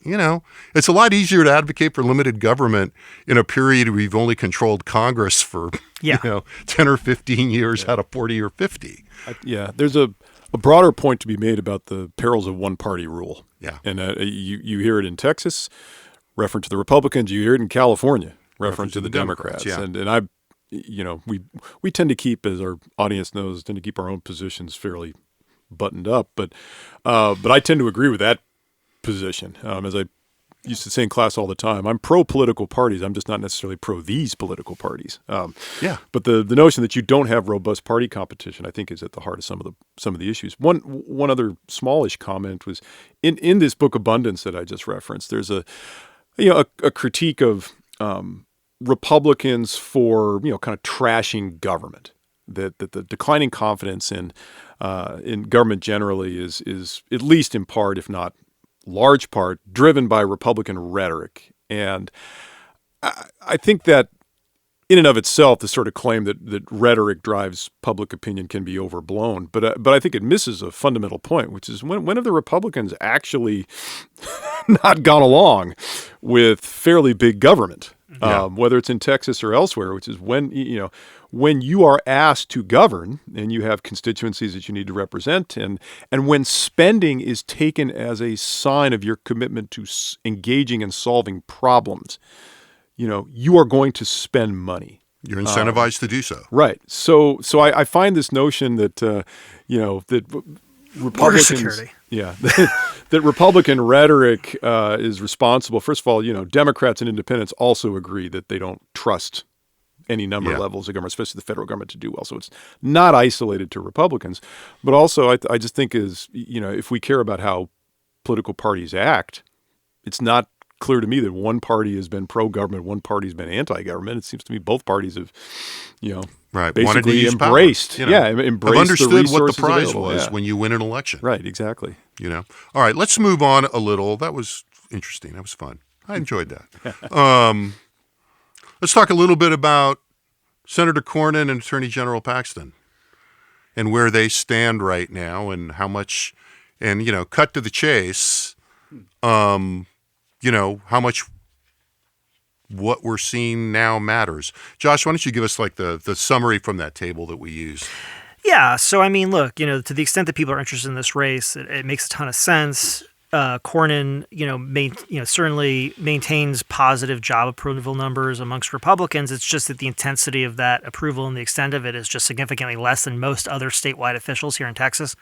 it's a lot easier to advocate for limited government in a period where we've only controlled Congress for, 10 or 15 years out of 40 or 50. There's a broader point to be made about the perils of one-party rule. Yeah. And you hear it in Texas, reference to the Republicans. You hear it in California, reference to the Democrats. Yeah. And I we tend to keep, as our audience knows, tend to keep our own positions fairly buttoned up. But I tend to agree with that position. As I used to say in class all the time, I'm pro political parties. I'm just not necessarily pro these political parties. But the notion that you don't have robust party competition, I think, is at the heart of some of the issues. One other smallish comment was in this book Abundance that I just referenced. There's a critique of Republicans for kind of trashing government. That the declining confidence in government generally is at least in part, if not large part, driven by Republican rhetoric. And I think that in and of itself, the sort of claim that rhetoric drives public opinion can be overblown. But I think it misses a fundamental point, which is when have the Republicans actually not gone along with fairly big government, whether it's in Texas or elsewhere, which is when you are asked to govern and you have constituencies that you need to represent, and when spending is taken as a sign of your commitment to engaging and solving problems, you are going to spend money. You're incentivized to do so. Right. So I find this notion that, that Republicans, security. that Republican rhetoric is responsible. First of all, Democrats and independents also agree that they don't trust any number of levels of government, especially the federal government, to do well. So it's not isolated to Republicans. But also, I just think if we care about how political parties act, it's not clear to me that one party has been pro-government, one party has been anti-government. It seems to me both parties have, basically embraced, embraced have understood the resources what the prize available. was when you win an election. Right, exactly. All right, let's move on a little. That was interesting. That was fun. I enjoyed that. Let's talk a little bit about Senator Cornyn and Attorney General Paxton and where they stand right now and how much, and, cut to the chase, how much what we're seeing now matters. Josh, why don't you give us the summary from that table that we use? Yeah. So, look, to the extent that people are interested in this race, it makes a ton of sense. Cornyn, certainly maintains positive job approval numbers amongst Republicans. It's just that the intensity of that approval and the extent of it is just significantly less than most other statewide officials here in Texas,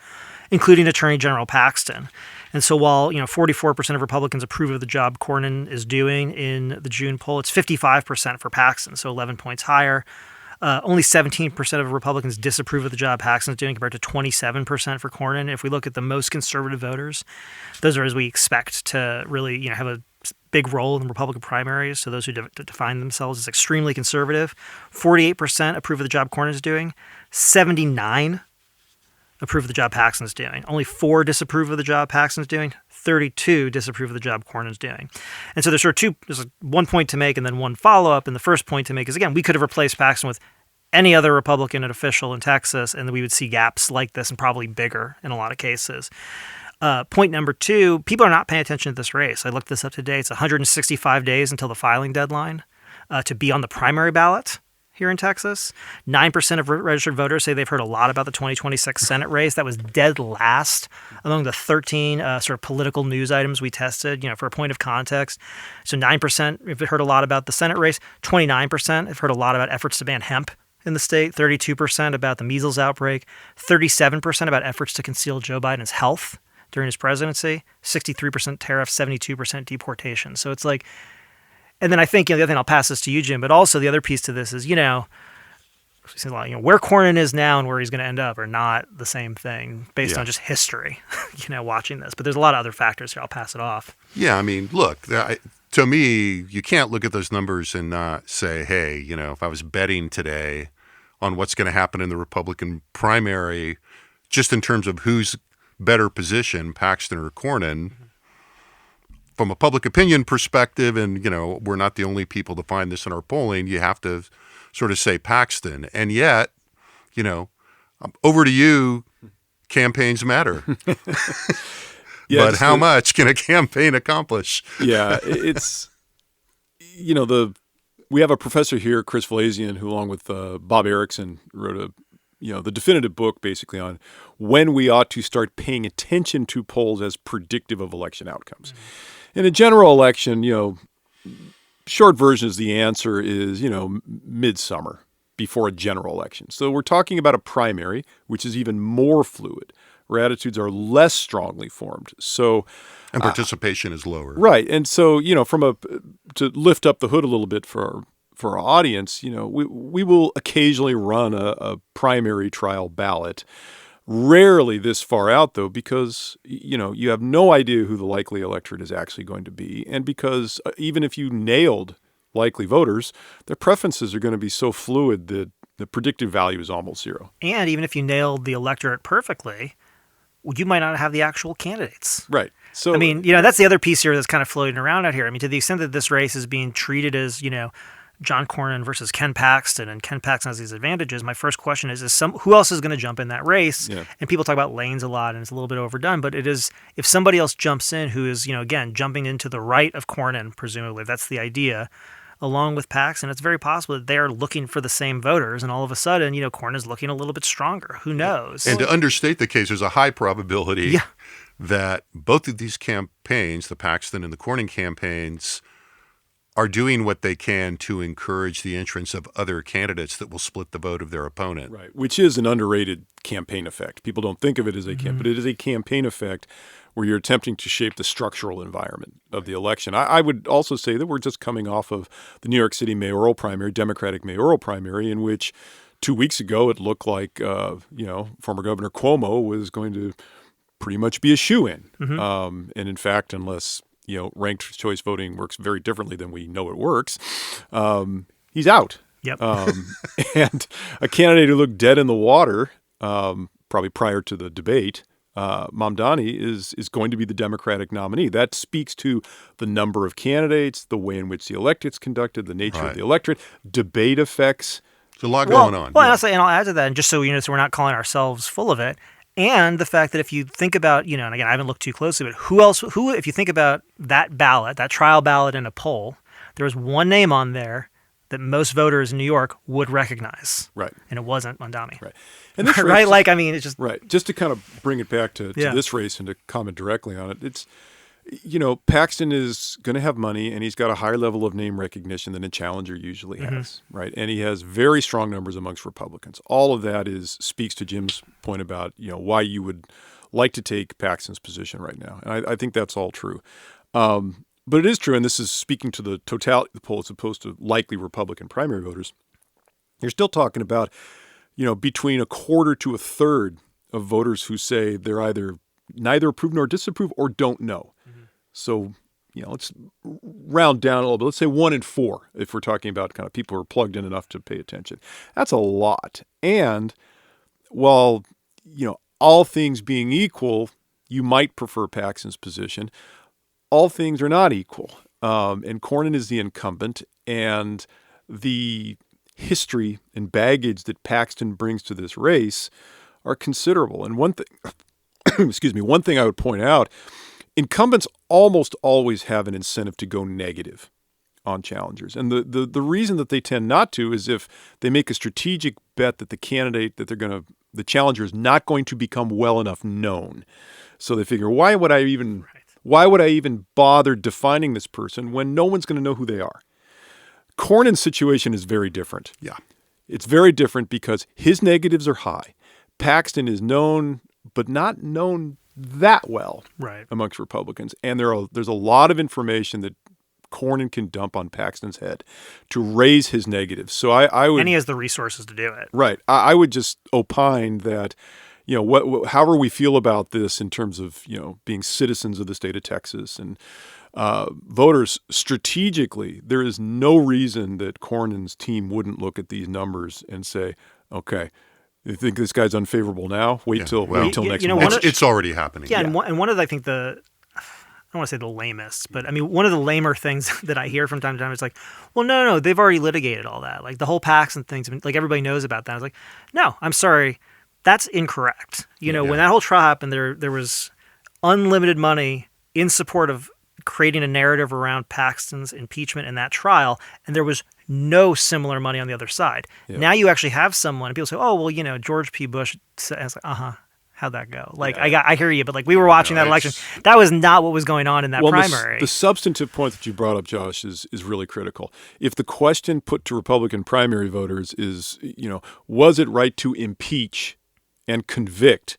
including Attorney General Paxton. And so while 44% of Republicans approve of the job Cornyn is doing in the June poll, it's 55% for Paxton, so 11 points higher. Only 17% of Republicans disapprove of the job Paxton's doing compared to 27% for Cornyn. If we look at the most conservative voters, those are as we expect to really have a big role in the Republican primaries. So those who define themselves as extremely conservative, 48% approve of the job Cornyn's doing, 79% approve of the job Paxton's doing. Only 4 disapprove of the job Paxton's doing. 32 disapprove of the job Cornyn's doing. And so there's one point to make and then one follow-up. And the first point to make is, again, we could have replaced Paxton with any other Republican official in Texas, and we would see gaps like this and probably bigger in a lot of cases. Point number 2, people are not paying attention to this race. I looked this up today. It's 165 days until the filing deadline to be on the primary ballot here in Texas. 9% of registered voters say they've heard a lot about the 2026 Senate race. That was dead last among the 13 sort of political news items we tested, for a point of context. So 9% have heard a lot about the Senate race. 29% have heard a lot about efforts to ban hemp in the state. 32% about the measles outbreak. 37% about efforts to conceal Joe Biden's health during his presidency. 63% tariffs, 72% deportation. So it's like, and then I think the other thing, I'll pass this to you, Jim, but also the other piece to this is, where Cornyn is now and where he's going to end up are not the same thing based on just history, watching this. But there's a lot of other factors here. I'll pass it off. Yeah, look, to me, you can't look at those numbers and not say, hey, if I was betting today on what's going to happen in the Republican primary, just in terms of who's better positioned, Paxton or Cornyn, from a public opinion perspective, and, we're not the only people to find this in our polling, you have to sort of say Paxton. And yet, over to you, campaigns matter. But how much can a campaign accomplish? Yeah, it's, we have a professor here, Chris Valazian, who along with Bob Erickson wrote the definitive book basically on when we ought to start paying attention to polls as predictive of election outcomes. Mm-hmm. In a general election, short version is the answer is, midsummer. before a general election. So we're talking about a primary, which is even more fluid, where attitudes are less strongly formed. So, And participation is lower. right. And so, to lift up the hood a little bit for our audience, we will occasionally run a primary trial ballot. Rarely this far out, though, because, you have no idea who the likely electorate is actually going to be. And because even if you nailed likely voters, their preferences are going to be so fluid that the predictive value is almost zero. And even if you nailed the electorate perfectly, you might not have the actual candidates. Right. So, I mean, that's the other piece here that's kind of floating around out here. I mean, to the extent that this race is being treated as, John Cornyn versus Ken Paxton, and Ken Paxton has these advantages, my first question is who else is going to jump in that race? Yeah. And people talk about lanes a lot, and it's a little bit overdone, but it is, if somebody else jumps in who is, again, jumping into the right of Cornyn, presumably, that's the idea, along with Paxton, it's very possible that they're looking for the same voters, and all of a sudden, Cornyn's looking a little bit stronger. Who knows? And to understate the case, there's a high probability that both of these campaigns, the Paxton and the Cornyn campaigns, are doing what they can to encourage the entrance of other candidates that will split the vote of their opponent. right, which is an underrated campaign effect. People don't think of it as a campaign, but it is a campaign effect where you're attempting to shape the structural environment of the election. I would also say that we're just coming off of the New York City mayoral primary, Democratic mayoral primary, in which 2 weeks ago it looked like, former Governor Cuomo was going to pretty much be a shoo-in. And in fact, unless ranked choice voting works very differently than we know it works, he's out. Yep. And a candidate who looked dead in the water, probably prior to the debate, Mamdani, is going to be the Democratic nominee. That speaks to the number of candidates, the way in which the electorate's conducted, the nature of the electorate, debate effects. There's a lot going on. Well, and I'll add to that, and just so so we're not calling ourselves full of it, and the fact that if you think about, and again, I haven't looked too closely, but who, if you think about that ballot, that trial ballot in a poll, there was one name on there that most voters in New York would recognize. Right. And it wasn't Mamdani. Right. And this right? race, It's just... Right. Just to kind of bring it back to this race and to comment directly on it, it's, Paxton is going to have money, and he's got a higher level of name recognition than a challenger usually has, right? And he has very strong numbers amongst Republicans. All of that speaks to Jim's point about, why you would like to take Paxton's position right now. And I think that's all true. But it is true, and this is speaking to the totality of the poll as opposed to likely Republican primary voters. You're still talking about, between a quarter to a third of voters who say they're either neither approve nor disapprove or don't know. So, let's round down a little bit. Let's say 1 in 4 if we're talking about kind of people who are plugged in enough to pay attention. That's a lot. And while, all things being equal, you might prefer Paxton's position, all things are not equal. And Cornyn is the incumbent, and the history and baggage that Paxton brings to this race are considerable. And one thing, one thing I would point out, incumbents almost always have an incentive to go negative on challengers. And the reason that they tend not to is if they make a strategic bet that the candidate that the challenger is not going to become well enough known. So they figure, why would I even bother defining this person when no one's going to know who they are? Cornyn's situation is very different. Yeah. It's very different because his negatives are high. Paxton is known, but not known that well amongst Republicans. And there's a lot of information that Cornyn can dump on Paxton's head to raise his negatives. So I would... And he has the resources to do it. Right. I would just opine that, however we feel about this in terms of, being citizens of the state of Texas and voters strategically, there is no reason that Cornyn's team wouldn't look at these numbers and say, okay, you think this guy's unfavorable now? Wait till next month. It's already happening. Yeah, and one of the, I think I don't want to say the lamest, but I mean, one of the lamer things that I hear from time to time is like, well, no, they've already litigated all that. Like the whole Paxton things, like everybody knows about that. I was like, no, I'm sorry. That's incorrect. When that whole trial happened, there was unlimited money in support of creating a narrative around Paxton's impeachment in that trial, and there was no similar money on the other side. Yeah. Now you actually have someone, and people say, oh, well, George P. Bush says, How'd that go? Like, I hear you, but like we were watching that election. That was not what was going on in that primary. The substantive point that you brought up, Josh, is really critical. If the question put to Republican primary voters is, was it right to impeach and convict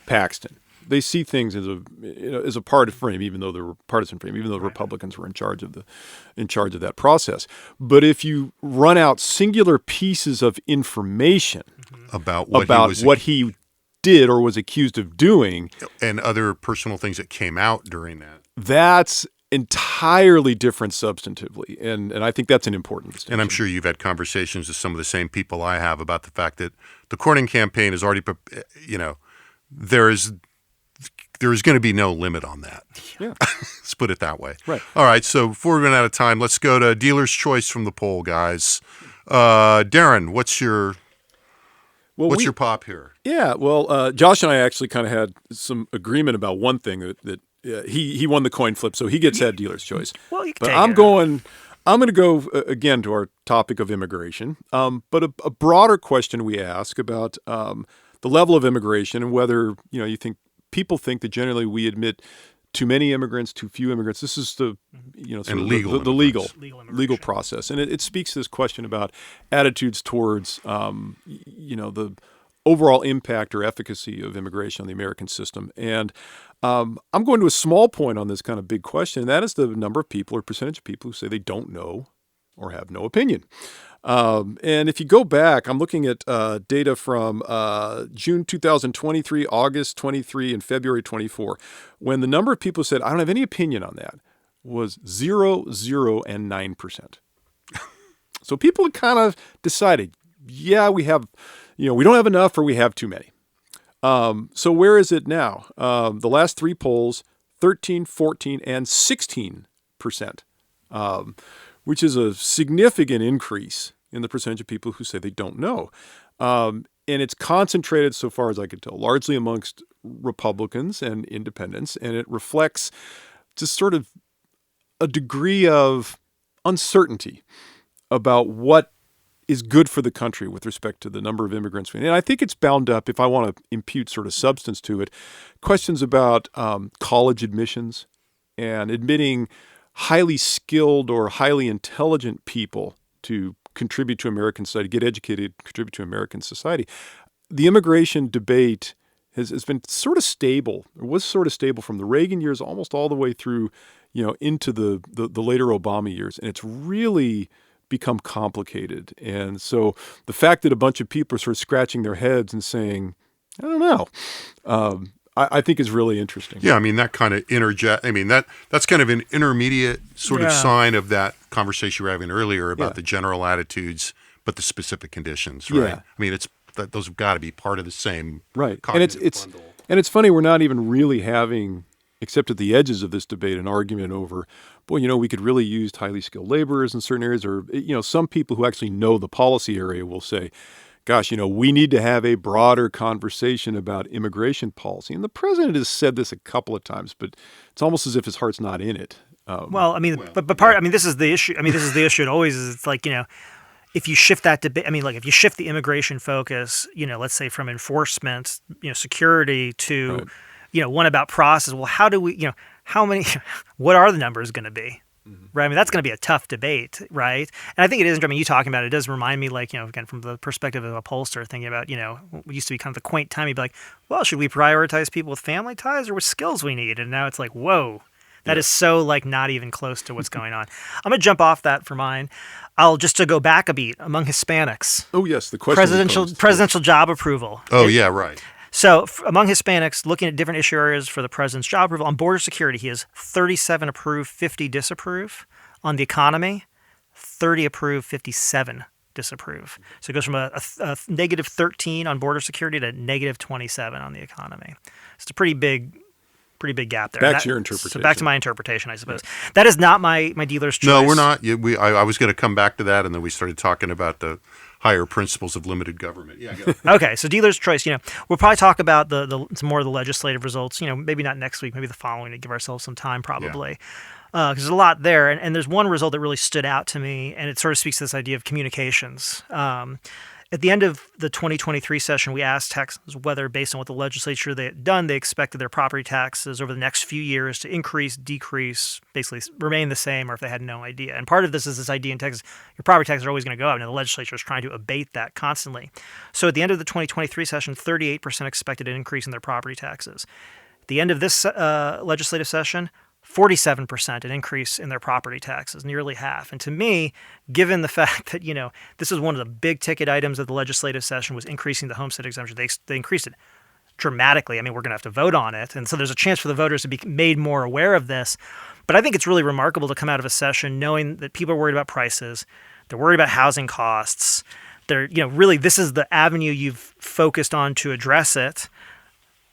Paxton? They see things as a part of frame, even though they were partisan frame, even though the Republicans were in charge of that process. But if you run out singular pieces of information about what he did or was accused of doing, and other personal things that came out during that, that's entirely different substantively, and I think that's an important distinction. And I'm sure you've had conversations with some of the same people I have about the fact that the Cornyn campaign is already, there's going to be no limit on that. Yeah. Let's put it that way. Right. All right, so before we run out of time, let's go to dealer's choice from the poll, guys. Daron, what's your pop here? Yeah, well, Josh and I actually kind of had some agreement about one thing that he won the coin flip, so he gets that dealer's choice. Well, you can but take I'm it. going to go again to our topic of immigration, but a broader question we ask about the level of immigration and whether you think people think that generally we admit too many immigrants, too few immigrants. This is the legal process, and it speaks to this question about attitudes towards the overall impact or efficacy of immigration on the American system. And I'm going to a small point on this kind of big question, and that is the number of people or percentage of people who say they don't know or have no opinion. And if you go back, I'm looking at data from June 2023, August 23, and February 24, when the number of people who said, I don't have any opinion on that, was 0, 0, and 9%. So people had kind of decided, we have, we don't have enough or we have too many. So where is it now? The last three polls, 13, 14, and 16%. Which is a significant increase in the percentage of people who say they don't know. And it's concentrated, so far as I can tell, largely amongst Republicans and independents, and it reflects just sort of a degree of uncertainty about what is good for the country with respect to the number of immigrants. And I think it's bound up, if I want to impute sort of substance to it, questions about college admissions and admitting highly skilled or highly intelligent people to contribute to American society, get educated, contribute to American society. The immigration debate has been sort of stable, or was sort of stable from the Reagan years almost all the way through, into the later Obama years. And it's really become complicated. And so the fact that a bunch of people are sort of scratching their heads and saying, I don't know, I think is really interesting. Yeah, I mean, that kind of that's kind of an intermediate sort of sign of that conversation we were having earlier about the general attitudes, but the specific conditions, right? Yeah. I mean, those have got to be part of the same right. cognitive bundle. And it's funny, we're not even really having, except at the edges of this debate, an argument over, we could really use highly skilled laborers in certain areas, or, some people who actually know the policy area will say, gosh, we need to have a broader conversation about immigration policy. And the president has said this a couple of times, but it's almost as if his heart's not in it. This is the issue. This is the issue. It always is. It's like, if you shift that debate, if you shift the immigration focus, let's say from enforcement, security to, one about process. Well, how do we, what are the numbers going to be? Right. That's going to be a tough debate. Right. And I think it is. You talking about it does remind me, again, from the perspective of a pollster, thinking about, what used to be kind of the quaint time. You'd be like, well, should we prioritize people with family ties or with skills we need? And now it's like, whoa, that is so not even close to what's going on. I'm going to jump off that for mine. Just to go back a beat among Hispanics. Oh, yes. The question. Presidential job approval. Oh, yeah. Right. So among Hispanics, looking at different issue areas for the president's job approval, on border security, he has 37 approve, 50 disapprove. On the economy, 30 approve, 57 disapprove. So it goes from a negative 13 on border security to negative 27 on the economy. It's a pretty big gap there. Back to your interpretation. So back to my interpretation, I suppose. Yeah. That is not my dealer's choice. No, we're not. I was going to come back to that, and then we started talking about the higher principles of limited government. Yeah. Go. Okay, so dealer's choice. We'll probably talk about some more of the legislative results. Maybe not next week, maybe the following to give ourselves some time, probably. Because there's a lot there, and there's one result that really stood out to me, and it sort of speaks to this idea of communications. At the end of the 2023 session, we asked Texans whether, based on what the legislature they had done, they expected their property taxes over the next few years to increase, decrease, basically remain the same, or if they had no idea. And part of this is this idea in Texas, your property taxes are always going to go up. Now, the legislature is trying to abate that constantly. So at the end of the 2023 session, 38% expected an increase in their property taxes. At the end of this legislative session, 47% an increase in their property taxes, nearly half. And to me, given the fact that, this is one of the big ticket items of the legislative session was increasing the homestead exemption, they increased it dramatically. I mean, we're going to have to vote on it. And so there's a chance for the voters to be made more aware of this. But I think it's really remarkable to come out of a session knowing that people are worried about prices. They're worried about housing costs. They're, really, this is the avenue you've focused on to address it.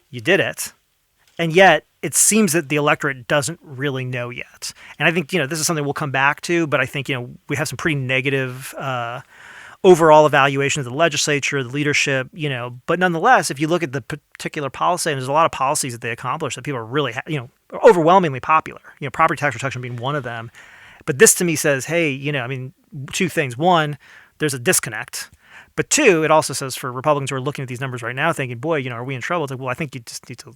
You did it. And yet, it seems that the electorate doesn't really know yet. And I think, this is something we'll come back to, but I think, we have some pretty negative overall evaluations of the legislature, the leadership, but nonetheless, if you look at the particular policy, and there's a lot of policies that they accomplish that people are really, overwhelmingly popular, property tax reduction being one of them. But this to me says, hey, two things. One, there's a disconnect. But two, it also says for Republicans who are looking at these numbers right now thinking, boy, are we in trouble? It's like, well, I think you just need to,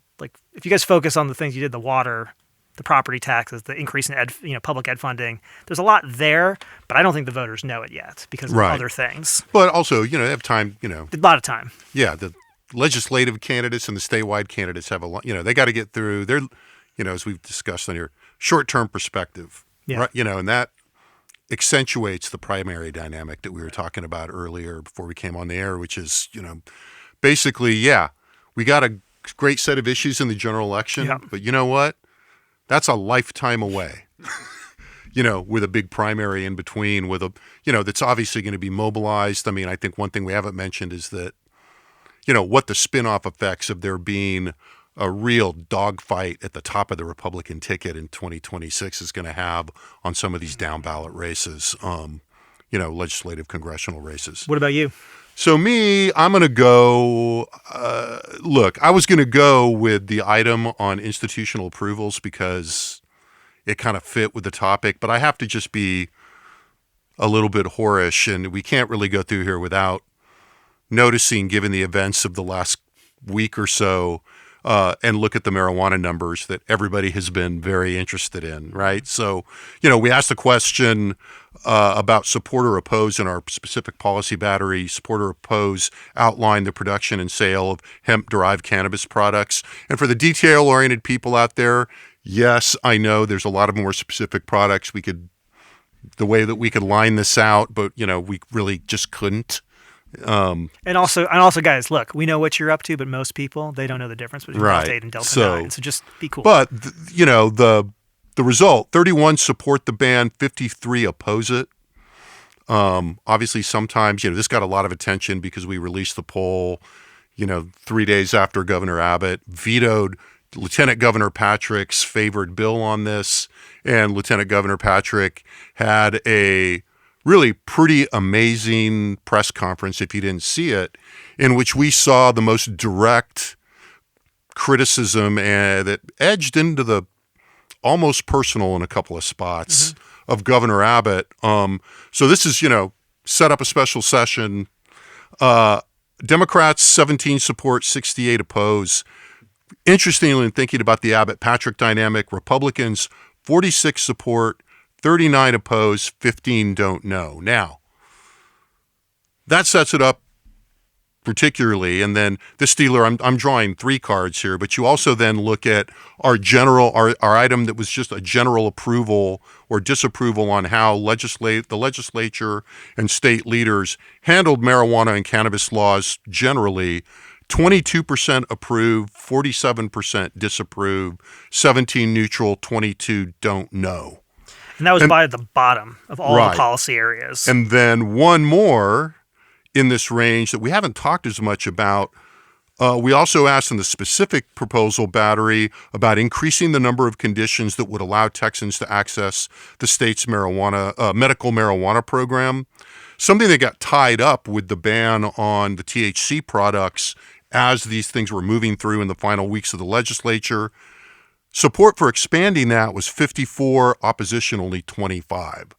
if you guys focus on the things you did, the water, the property taxes, the increase in public ed funding, there's a lot there, but I don't think the voters know it yet because of other things. But also, they have time, A lot of time. Yeah, the legislative candidates and the statewide candidates have a lot, they got to get through their, as we've discussed on your short-term perspective, right? And that accentuates the primary dynamic that we were talking about earlier before we came on the air, which is, basically, we got a great set of issues in the general election, but you know what? That's a lifetime away, with a big primary in between with a, that's obviously going to be mobilized. I mean, I think one thing we haven't mentioned is that, what the spin-off effects of there being a real dogfight at the top of the Republican ticket in 2026 is going to have on some of these down ballot races, legislative congressional races. What about you? So me, I'm going to go, I was going to go with the item on institutional approvals because it kind of fit with the topic, but I have to just be a little bit whorish, and we can't really go through here without noticing, given the events of the last week or so, and look at the marijuana numbers that everybody has been very interested in, right? So, we asked the question about support or oppose in our specific policy battery. Support or oppose outline the production and sale of hemp-derived cannabis products. And for the detail-oriented people out there, yes, I know there's a lot of more specific products the way that we could line this out, but, we really just couldn't. And also, guys, look, we know what you're up to, but most people, they don't know the difference between Delta 8 and Delta 9. So just be cool. But, the result, 31 support the ban, 53 oppose it. Obviously, sometimes, this got a lot of attention because we released the poll, 3 days after Governor Abbott vetoed Lieutenant Governor Patrick's favored bill on this. And Lieutenant Governor Patrick had a really pretty amazing press conference, if you didn't see it, in which we saw the most direct criticism that edged into the almost personal in a couple of spots of Governor Abbott. So this is, set up a special session. Democrats, 17 support, 68 oppose. Interestingly, in thinking about the Abbott-Patrick dynamic, Republicans, 46 support, 39 oppose, 15 don't know. Now, that sets it up particularly, and then this dealer, I'm drawing 3 cards here, but you also then look at our item that was just a general approval or disapproval on how the legislature and state leaders handled marijuana and cannabis laws generally. 22% approve, 47% disapprove, 17 neutral, 22 don't know. And that was by the bottom of all the policy areas. And then one more in this range that we haven't talked as much about. We also asked in the specific proposal battery about increasing the number of conditions that would allow Texans to access the state's medical marijuana program, something that got tied up with the ban on the THC products as these things were moving through in the final weeks of the legislature. Support for expanding that was 54, opposition only 25.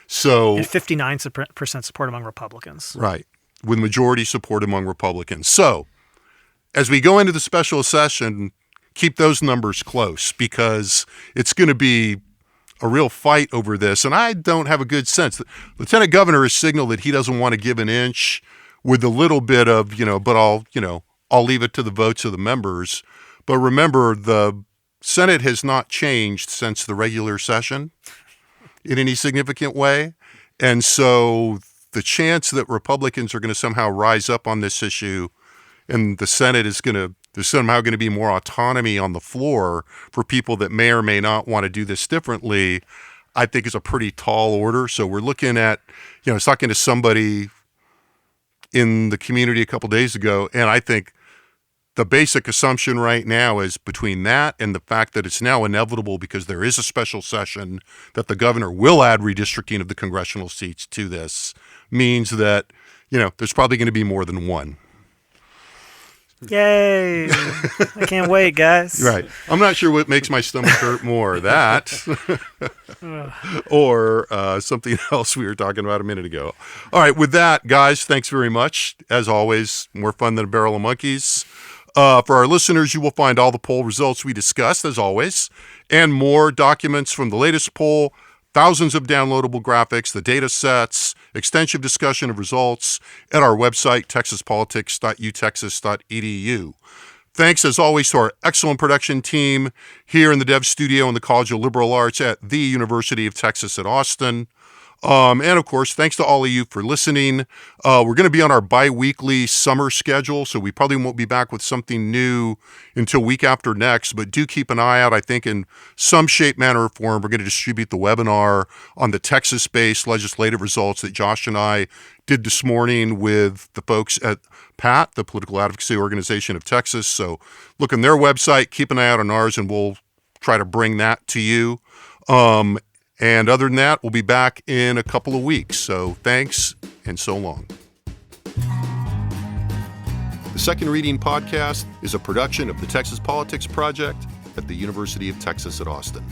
So, and 59% support among Republicans. Right. with majority support among Republicans. So, as we go into the special session, keep those numbers close because it's going to be a real fight over this. And I don't have a good sense. The Lieutenant Governor has signaled that he doesn't want to give an inch with a little bit of, but I'll leave it to the votes of the members. But remember, the Senate has not changed since the regular session in any significant way. And so the chance that Republicans are going to somehow rise up on this issue and the Senate there's somehow going to be more autonomy on the floor for people that may or may not want to do this differently, I think is a pretty tall order. So we're looking at, talking to somebody in the community a couple days ago, and I think the basic assumption right now is between that and the fact that it's now inevitable because there is a special session that the governor will add redistricting of the congressional seats to this means that, there's probably going to be more than one. Yay. I can't wait, guys. Right. I'm not sure what makes my stomach hurt more, that or something else we were talking about a minute ago. All right. With that, guys, thanks very much. As always, more fun than a barrel of monkeys. For our listeners, you will find all the poll results we discussed, as always, and more documents from the latest poll, thousands of downloadable graphics, the data sets, extensive discussion of results at our website, texaspolitics.utexas.edu. Thanks, as always, to our excellent production team here in the Dev Studio in the College of Liberal Arts at the University of Texas at Austin. And, of course, thanks to all of you for listening. We're going to be on our bi-weekly summer schedule, so we probably won't be back with something new until week after next, but do keep an eye out. I think in some shape, manner, or form, we're going to distribute the webinar on the Texas-based legislative results that Josh and I did this morning with the folks at PAT, the Political Advocacy Organization of Texas. So look on their website, keep an eye out on ours, and we'll try to bring that to you. And other than that, we'll be back in a couple of weeks. So thanks and so long. The Second Reading Podcast is a production of the Texas Politics Project at the University of Texas at Austin.